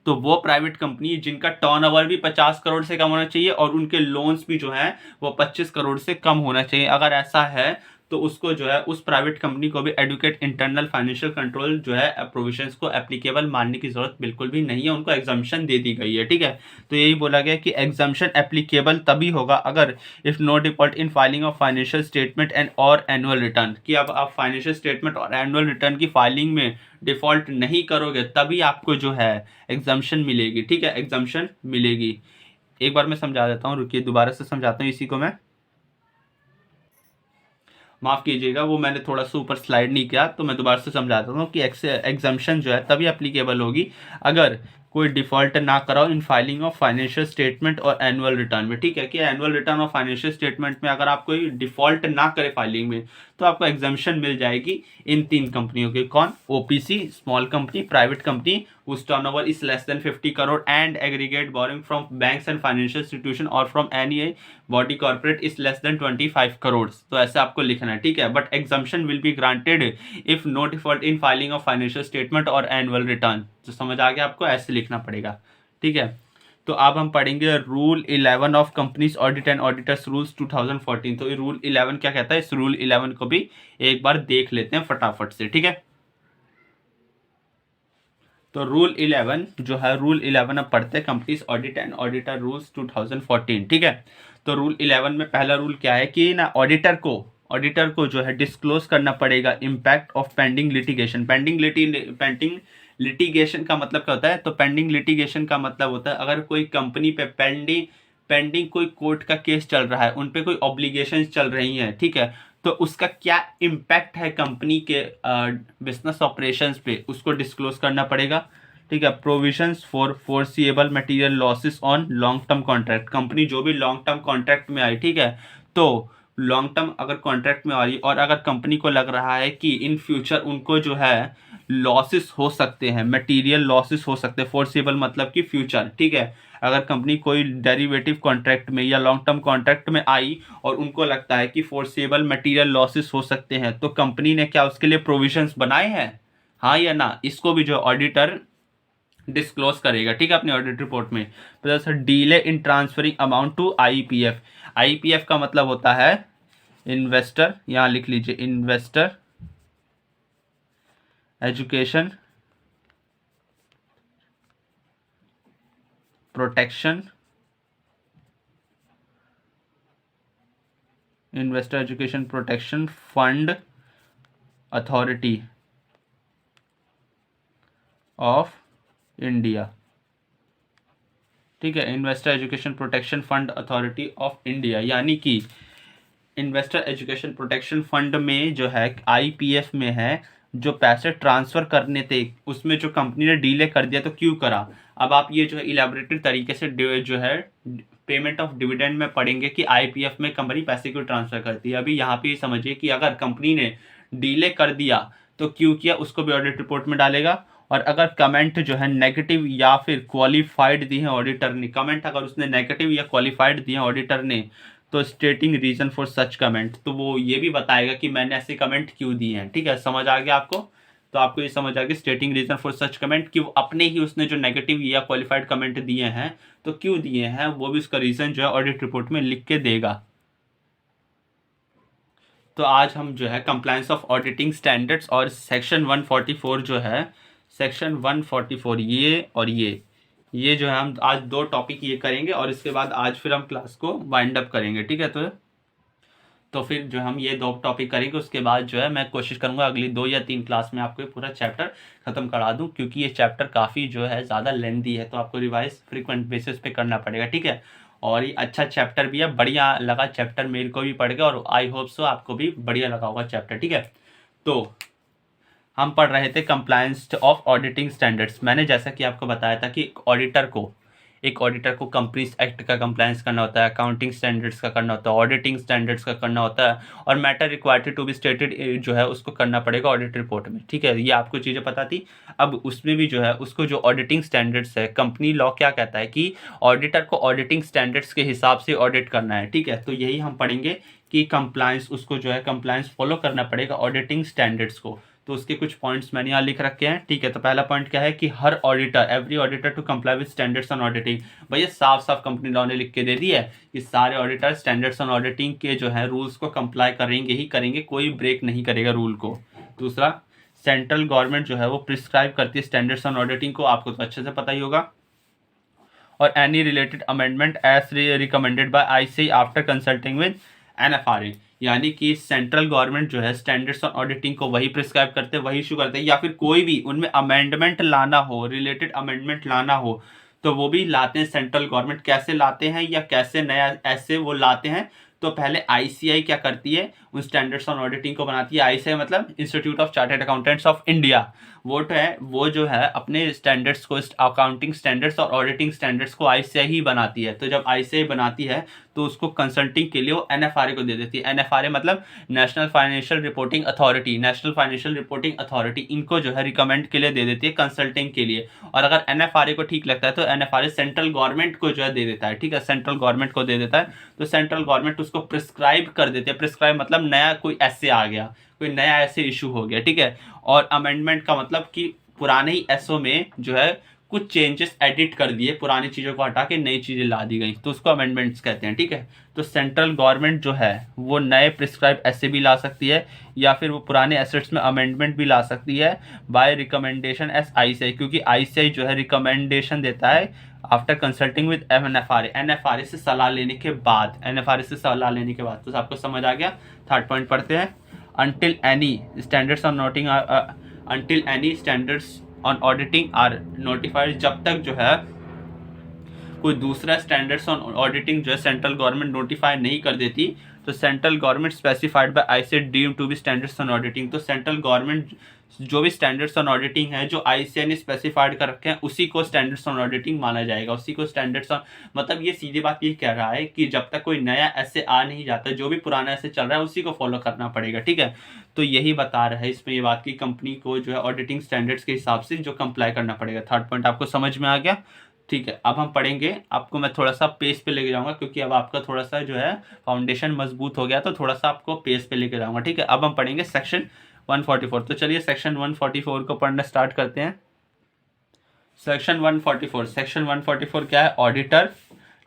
तो वो प्राइवेट कंपनी जिनका टर्नओवर भी 50 करोड़ से कम होना चाहिए और उनके लोन्स भी जो है वो 25 करोड़ से कम होना चाहिए। अगर ऐसा है तो उसको जो है उस प्राइवेट कंपनी को भी एडुकेट इंटरनल फाइनेंशियल कंट्रोल जो है प्रोविजंस को एप्लीकेबल मानने की जरूरत बिल्कुल भी नहीं है, उनको एग्जम्पशन दे दी गई है, ठीक है। तो यही बोला गया कि एग्जम्पशन एप्लीकेबल तभी होगा अगर if no default in filing of financial statement and और एनुअल रिटर्न, कि अब आप फाइनेंशियल स्टेटमेंट और एनुअल रिटर्न की फाइलिंग में डिफॉल्ट नहीं करोगे तभी आपको जो है एग्जम्पशन मिलेगी, ठीक है, एग्जम्पशन मिलेगी। एक बार मैं समझा देता हूँ, रुकिए दोबारा से समझाता हूँ इसी को मैं, माफ कीजिएगा वो मैंने थोड़ा सा ऊपर स्लाइड नहीं किया, तो मैं दोबारा से समझाता हूँ कि एग्जम्पशन जो है तभी एप्लीकेबल होगी अगर कोई डिफॉल्ट ना कराओ इन फाइलिंग ऑफ फाइनेंशियल स्टेटमेंट और एनुअल रिटर्न में, ठीक है, कि एनुअल रिटर्न और फाइनेंशियल स्टेटमेंट में अगर आप कोई डिफॉल्ट ना करे फाइलिंग में तो आपको एग्जम्पशन मिल जाएगी इन 3 कंपनियों के। कौन? OPC small company, private company whose turnover is less than 50 crore and aggregate borrowing from banks and financial institution or from any body corporate is less than 25 crores। तो ऐसे आपको लिखना है, ठीक है। But exemption will be granted if no default in filing of financial statement और एनुअल रिटर्न। तो समझ आ गया आपको, ऐसे लिखना पड़ेगा, ठीक है। तो अब हम पढ़ेंगे rule 11 of companies audit and auditors rules 2014। तो ये रूल 11 क्या कहता है, इस रूल 11 को भी एक बार देख लेते हैं फटाफट से, ठीक है। तो रूल 11 जो है, रूल 11 अब पढ़ते हैं, companies audit and auditor rules 2014, ठीक है। तो रूल 11 में पहला रूल क्या है कि ना ऑडिटर को जो है डिस्क्लोज करना पड़ेगा impact of pending litigation. Pending litigation का मतलब क्या होता है? तो पेंडिंग लिटिगेशन का मतलब होता है अगर कोई कंपनी पे पेंडिंग कोई कोर्ट का केस चल रहा है, उन पे कोई ऑब्लिगेशंस चल रही हैं, ठीक है, तो उसका क्या इम्पैक्ट है कंपनी के बिजनेस ऑपरेशंस पे, उसको डिस्क्लोज करना पड़ेगा, ठीक है। Provisions for foreseeable material losses on long term contract, company जो भी लॉन्ग टर्म कॉन्ट्रैक्ट में आई, ठीक है, तो लॉन्ग टर्म अगर कॉन्ट्रैक्ट में आ रही और अगर कंपनी को लग रहा है कि इन फ्यूचर उनको जो है लॉसेस हो सकते हैं, मटेरियल लॉसेस हो सकते हैं, फोरसीएबल मतलब कि फ्यूचर, ठीक है, अगर कंपनी कोई डेरिवेटिव कॉन्ट्रैक्ट में या लॉन्ग टर्म कॉन्ट्रैक्ट में आई और उनको लगता है कि फोरसेबल मटेरियल लॉसेस हो सकते हैं, तो कंपनी ने क्या उसके लिए प्रोविजंस बनाए हैं, हाँ या ना? इसको भी जो ऑडिटर डिस्क्लोज करेगा, ठीक है, अपनी ऑडिट रिपोर्ट में। Plus delay in transferring amount to IPF। IPF का मतलब होता है इन्वेस्टर, यहां लिख लीजिए, investor education protection, investor education protection fund authority of India, ठीक है, investor education protection fund authority of India. यानी कि इन्वेस्टर एजुकेशन प्रोटेक्शन फंड में जो है IPF में है, जो पैसे ट्रांसफर करने थे उसमें जो कंपनी ने डीले कर दिया, तो क्यों करा? अब आप ये जो है इलेबोरेटेड तरीके से जो है पेमेंट ऑफ डिविडेंड में पढ़ेंगे कि IPF में कंपनी पैसे क्यों ट्रांसफर करती है। अभी यहाँ पे समझिए कि अगर कंपनी ने डीले कर दिया तो क्यों किया, उसको भी ऑडिट रिपोर्ट में डालेगा। और अगर कमेंट जो है नेगेटिव या फिर क्वालिफाइड दी है ऑडिटर ने, कमेंट अगर उसने नेगेटिव या क्वालिफाइड दिए हैं ऑडिटर ने, तो stating reason for such comment, तो वो ये भी बताएगा कि मैंने ऐसे कमेंट क्यों दिए हैं। ठीक है, समझ आ गया आपको? तो आपको ये समझ आ गया stating reason for such comment कि वो अपने ही उसने जो नेगेटिव या क्वालिफाइड कमेंट दिए हैं तो क्यों दिए हैं, वो भी उसका रीजन जो है ऑडिट रिपोर्ट में लिख के देगा। तो आज हम जो है कंप्लायंस ऑफ ऑडिटिंग स्टैंडर्ड्स और सेक्शन 144 जो है, सेक्शन 144 ये और ये जो है हम आज 2 टॉपिक ये करेंगे और इसके बाद आज फिर हम क्लास को वाइंड अप करेंगे। ठीक है, तो फिर जो हम ये 2 टॉपिक करेंगे, उसके बाद जो है मैं कोशिश करूंगा अगली 2 या 3 क्लास में आपको ये पूरा चैप्टर खत्म करा दूं, क्योंकि ये चैप्टर काफ़ी जो है ज़्यादा लेंथी है, तो आपको रिवाइज फ्रीक्वेंट बेसिस पे करना पड़ेगा। ठीक है, और ये अच्छा चैप्टर भी है, बढ़िया लगा चैप्टर मेरे को भी पढ़ के, और आई होप सो आपको भी बढ़िया लगा होगा चैप्टर। ठीक है, तो हम पढ़ रहे थे कंप्लायंस ऑफ ऑडिटिंग स्टैंडर्ड्स। मैंने जैसा कि आपको बताया था कि एक ऑडिटर को कंपनीज एक्ट का कंप्लायंस करना होता है, अकाउंटिंग स्टैंडर्ड्स का करना होता है, ऑडिटिंग स्टैंडर्ड्स का करना होता है, और matter required to be stated जो है उसको करना पड़ेगा ऑडिट रिपोर्ट में। ठीक है, ये आपको चीज़ें पता थी। अब उसमें भी जो है उसको जो ऑडिटिंग स्टैंडर्ड्स है, कंपनी लॉ क्या कहता है कि ऑडिटर को ऑडिटिंग स्टैंडर्ड्स के हिसाब से ऑडिट करना है। ठीक है, तो यही हम पढ़ेंगे कि कंप्लायंस, उसको जो है कंप्लायंस फॉलो करना पड़ेगा ऑडिटिंग स्टैंडर्ड्स को। तो उसके कुछ पॉइंट्स मैंने यहाँ लिख रखे हैं। ठीक है, तो पहला पॉइंट क्या है कि हर auditor, every auditor to comply with standards on auditing. भैया साफ साफ कंपनी लॉ ने लिख के दे दी है कि सारे ऑडिटर स्टैंडर्ड्स ऑन ऑडिटिंग के जो है रूल्स को कंप्लाई करेंगे ही करेंगे, कोई ब्रेक नहीं करेगा रूल को। दूसरा, सेंट्रल गवर्नमेंट जो है वो प्रिस्क्राइब करती है स्टैंडर्ड्स ऑन ऑडिटिंग को, आपको तो अच्छे से पता ही होगा। और any related amendment as recommended by ICAI after consulting with NFRA, यानी कि सेंट्रल गवर्नमेंट जो है स्टैंडर्ड्स ऑन ऑडिटिंग को वही प्रिस्क्राइब करते हैं, वही इशू करते हैं, या फिर कोई भी उनमें अमेंडमेंट लाना हो, रिलेटेड अमेंडमेंट लाना हो तो वो भी लाते हैं सेंट्रल गवर्नमेंट। कैसे लाते हैं या कैसे नया ऐसे वो लाते हैं, तो पहले आईसीआई क्या करती है, उन स्टैंडर्ड्स ऑन ऑडिटिंग को बनाती है। आईसीआई मतलब institute of chartered accountants of India. वो जो है अपने स्टैंडर्ड्स को, अकाउंटिंग स्टैंडर्ड्स और ऑडिटिंग स्टैंडर्ड्स को आईसीआई ही बनाती है। तो जब आईसीआई बनाती है तो उसको कंसल्टिंग के लिए वो एनएफआरए को दे देती है। एनएफआरए मतलब national financial reporting authority, national financial reporting authority, इनको जो है रिकमेंड के लिए दे देती है कंसल्टिंग के लिए। और अगर एनएफआरए को ठीक लगता है तो एनएफआरए सेंट्रल गवर्नमेंट को जो है दे देता है। ठीक है, सेंट्रल गवर्नमेंट को दे देता है, तो सेंट्रल गवर्नमेंट उसको प्रिस्क्राइब कर देते हैं। प्रिस्क्राइब मतलब नया कोई ऐसे आ गया, कोई नया ऐसे इशू हो गया। ठीक है, और अमेंडमेंट का मतलब कि पुराने ही एसओ में जो है कुछ चेंजेस एडिट कर दिए, पुरानी चीज़ों को हटा के नई चीज़ें ला दी गई, तो उसको अमेंडमेंट्स कहते हैं। ठीक है, तो सेंट्रल गवर्नमेंट जो है वो नए प्रिस्क्राइब ऐसे भी ला सकती है, या फिर वो पुराने एसेट्स में अमेंडमेंट भी ला सकती है बाय रिकमेंडेशन एस आईसीआई, क्योंकि आईसीआई जो है रिकमेंडेशन देता है after consulting with NFRA, NFRA से सलाह लेने के बाद, एनएफआरए से सलाह लेने के बाद। तो आपको समझ आ गया। थर्ड पॉइंट पढ़ते हैं। until any standards on noting are until any standards on auditing are notified, जब तक जो है कोई दूसरा स्टैंडर्ड्स ऑन ऑडिटिंग जो है सेंट्रल गवर्नमेंट नोटिफाई नहीं कर देती, तो central government specified by ICAI deem to be standards on auditing, तो सेंट्रल गवर्नमेंट जो भी स्टैंडर्ड्स ऑन ऑडिटिंग है जो आईसीआई ने स्पेसिफाइड कर रखे हैं उसी को स्टैंडर्ड्स ऑन ऑडिटिंग माना जाएगा, उसी को स्टैंडर्ड्स ऑन, मतलब ये सीधी बात ये कह रहा है कि जब तक कोई नया ऐसे आ नहीं जाता, जो भी पुराना ऐसे चल रहा है उसी को फॉलो करना पड़ेगा। ठीक है, तो यही बता रहा है इसमें ये बात की कंपनी को जो है ऑडिटिंग स्टैंडर्ड्स के हिसाब से जो कंप्लाई करना पड़ेगा। थर्ड पॉइंट आपको समझ में आ गया। ठीक है, अब हम पढ़ेंगे, आपको मैं थोड़ा सा पेस पे लेके जाऊंगा क्योंकि अब आपका थोड़ा सा जो है फाउंडेशन मजबूत हो गया, तो थोड़ा सा आपको पेस पे लेके जाऊंगा। ठीक है, अब हम पढ़ेंगे सेक्शन 144। तो चलिए सेक्शन 144 को पढ़ना स्टार्ट करते हैं। सेक्शन 144 क्या है? Auditor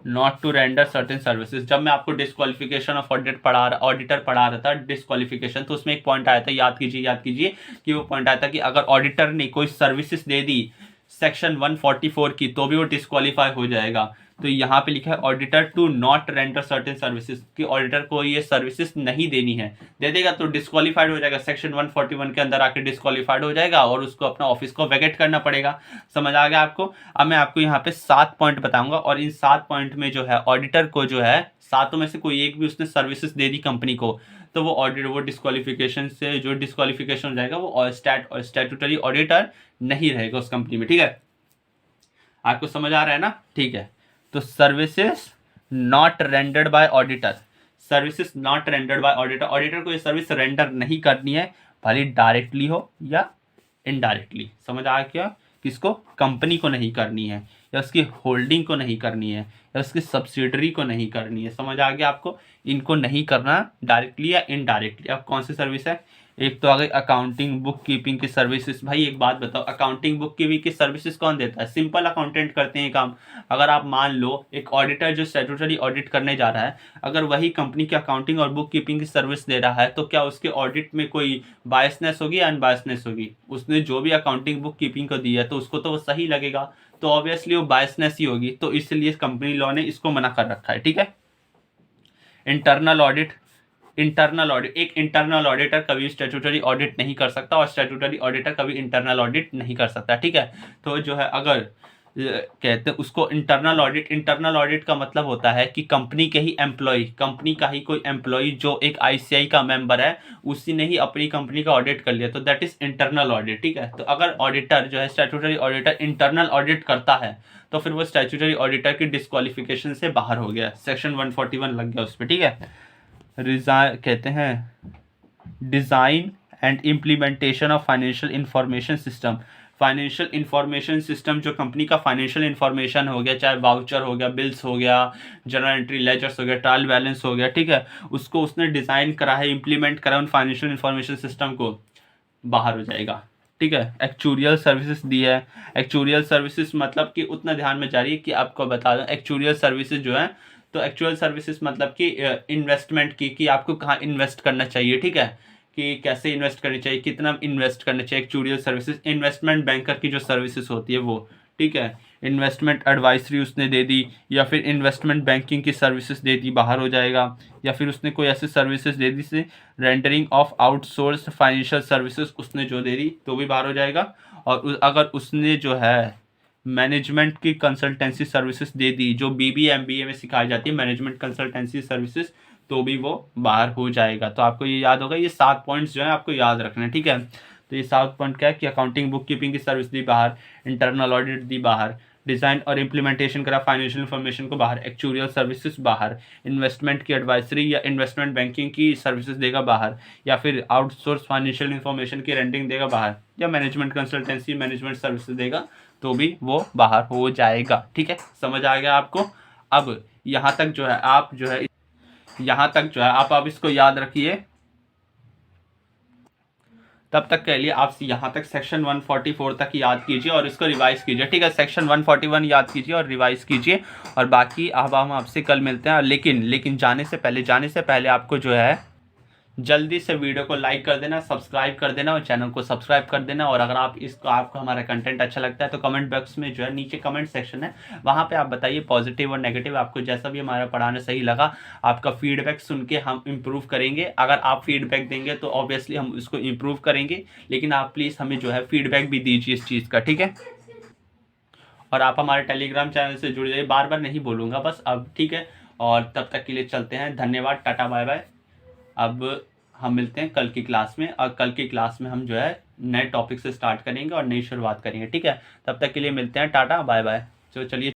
not to render certain services. जब मैं आपको डिस्क्वालिफिकेशन ऑफ ऑडिटर पढ़ा रहा था, डिस्क्वालिफिकेशन, तो उसमें एक पॉइंट आया था, याद कीजिए कि वो पॉइंट आया था कि अगर ऑडिटर ने कोई सर्विसेज दे दी सेक्शन 144 की तो भी वो डिस्क्वालीफाई हो जाएगा। तो यहाँ पे लिखा है auditor to not render certain services, कि ऑडिटर को ये सर्विसेज नहीं देनी है, दे देगा तो डिस्क्वालीफाइड हो जाएगा, सेक्शन 141 के अंदर आके डिस्क्वालीफाइड हो जाएगा और उसको अपना ऑफिस को वैकेट करना पड़ेगा। समझ आ गया आपको? अब मैं आपको यहाँ पे 7 पॉइंट बताऊंगा और इन 7 पॉइंट में जो है ऑडिटर को जो है 7 में से कोई एक भी उसने सर्विसेज दे दी कंपनी को तो वो डिस्क्वालिफिकेशन से जो डिस्क्वालिफिकेशन हो जाएगा वो स्टैट्यूटरी ऑडिटर नहीं रहेगा उस कंपनी में। ठीक है, आपको समझ आ रहा है ना? ठीक है, तो services not rendered by auditor, services not rendered by auditor, auditor को ये सर्विस रेंडर नहीं करनी है, भले डायरेक्टली हो या इनडायरेक्टली। समझ आ गया कि किसको, कंपनी को नहीं करनी है, या उसकी होल्डिंग को नहीं करनी है, या उसकी सब्सिडरी को नहीं करनी है। समझ आ गया आपको, इनको नहीं करना डायरेक्टली या इनडायरेक्टली। अब कौन सी सर्विस है, एक तो आ गई अकाउंटिंग बुक कीपिंग की सर्विसेज। भाई एक बात बताओ, अकाउंटिंग बुक कीपिंग की सर्विसेज कौन देता है, सिंपल अकाउंटेंट करते हैं काम। अगर आप मान लो एक ऑडिटर जो स्टैट्यूटरी ऑडिट करने जा रहा है, अगर वही कंपनी की अकाउंटिंग और बुक कीपिंग की सर्विस दे रहा है, तो क्या उसके ऑडिट में कोई बायसनेस होगी या अनबायसनेस होगी? उसने जो भी अकाउंटिंग बुक कीपिंग को दी है तो उसको तो वो सही लगेगा, तो ऑब्वियसली वो बायसनेस ही होगी। तो इसलिए कंपनी लॉ ने इसको मना कर रखा है, ठीक है। इंटरनल ऑडिट, एक इंटरनल ऑडिटर कभी स्टैट्यूटरी ऑडिट नहीं कर सकता, और स्टैट्यूटरी ऑडिटर कभी इंटरनल ऑडिट नहीं कर सकता, ठीक है। तो जो है अगर कहते हैं उसको इंटरनल ऑडिट का मतलब होता है कि कंपनी के ही एम्प्लॉय, कंपनी का ही कोई एम्प्लॉय जो एक आईसीआई का मेंबर है, उसी ने ही अपनी कंपनी का ऑडिट कर लिया, तो दैट इज इंटरनल ऑडिट, ठीक है। तो अगर ऑडिटर जो है स्टैट्यूटरी ऑडिटर इंटरनल ऑडिट करता है, तो फिर वो स्टैट्यूटरी ऑडिटर की डिस्क्वालिफिकेशन से बाहर हो गया, सेक्शन 141 लग गया उस पर, ठीक है। कहते हैं design and implementation of financial information system. Financial information system जो कंपनी का फाइनेंशियल इंफॉर्मेशन हो गया, चाहे वाउचर हो गया, बिल्स हो गया, जनरल एंट्री लेजर्स हो गया, ट्रायल बैलेंस हो गया, ठीक है, उसको उसने डिज़ाइन करा है, इम्प्लीमेंट करा उन फाइनेंशियल इंफॉर्मेशन सिस्टम को, बाहर हो जाएगा, ठीक है। एक्चुरियल सर्विसेज दी है। एक्चुरियल सर्विसेज मतलब कि उतना ध्यान में जा रही है कि आपको बता दूं, एक्चुरियल सर्विसेज जो है, तो एक्चुअल सर्विसेज मतलब कि इन्वेस्टमेंट की, कि आपको कहाँ इन्वेस्ट करना चाहिए, ठीक है, कि कैसे इन्वेस्ट करनी चाहिए, कितना इन्वेस्ट करना चाहिए। एक्चुरियल सर्विसेज इन्वेस्टमेंट बैंकर की जो सर्विसेज होती है वो, ठीक है। इन्वेस्टमेंट एडवाइजरी उसने दे दी, या फिर इन्वेस्टमेंट बैंकिंग की सर्विसेज दे दी, बाहर हो जाएगा। या फिर उसने कोई ऐसी सर्विसेज दे दी से rendering of outsource financial services उसने जो दे दी, तो भी बाहर हो जाएगा। और अगर उसने जो है मैनेजमेंट की कंसल्टेंसी सर्विसेज दे दी, जो बीबीए एमबीए में सिखाई जाती है मैनेजमेंट कंसल्टेंसी सर्विसेज, तो भी वो बाहर हो जाएगा। तो आपको ये याद होगा, ये 7 पॉइंट्स जो है आपको याद रखना है, ठीक है। तो ये 7 पॉइंट क्या है कि अकाउंटिंग बुक कीपिंग की सर्विस दी बाहर, इंटरनल ऑडिट दी बाहर, डिज़ाइन और इम्प्लीमेंटेशन करा फाइनेंशियल इन्फॉर्मेशन को बाहर, एक्चुरियल सर्विसेज बाहर, इन्वेस्टमेंट की एडवाइजरी या इन्वेस्टमेंट बैंकिंग की सर्विसेज देगा बाहर, या फिर आउटसोर्स फाइनेंशियल इन्फॉर्मेशन की रेंटिंग देगा बाहर, या मैनेजमेंट कंसल्टेंसी मैनेजमेंट सर्विसेज देगा, तो भी वो बाहर हो जाएगा, ठीक है। समझ आ गया आपको। अब यहाँ तक जो है आप जो है यहाँ तक जो है आप अब इसको याद रखिए। तब तक के लिए आप यहाँ तक सेक्शन 144 तक याद कीजिए और इसको रिवाइज कीजिए, ठीक है। सेक्शन 141 याद कीजिए और रिवाइज कीजिए, और बाकी अब हम आपसे कल मिलते हैं। लेकिन जाने से पहले आपको जो है जल्दी से वीडियो को लाइक कर देना, सब्सक्राइब कर देना और चैनल को सब्सक्राइब कर देना। और अगर आपको हमारा कंटेंट अच्छा लगता है तो कमेंट बॉक्स में जो है नीचे कमेंट सेक्शन है, वहाँ पे आप बताइए पॉजिटिव और नेगेटिव, आपको जैसा भी हमारा पढ़ाना सही लगा। आपका फीडबैक सुन के हम इम्प्रूव करेंगे। अगर आप फीडबैक देंगे तो ऑब्वियसली हम इसको इम्प्रूव करेंगे, लेकिन आप प्लीज़ हमें जो है फीडबैक भी दीजिए इस चीज़ का, ठीक है। और आप हमारे टेलीग्राम चैनल से जुड़ जाइए, बार बार नहीं बोलूँगा बस अब, ठीक है। और तब तक के लिए चलते हैं, धन्यवाद, टाटा बाय बाय। अब हम मिलते हैं कल की क्लास में, और कल की क्लास में हम जो है नए टॉपिक से स्टार्ट करेंगे और नई शुरुआत करेंगे, ठीक है। तब तक के लिए मिलते हैं, टाटा बाय बाय। तो चलिए।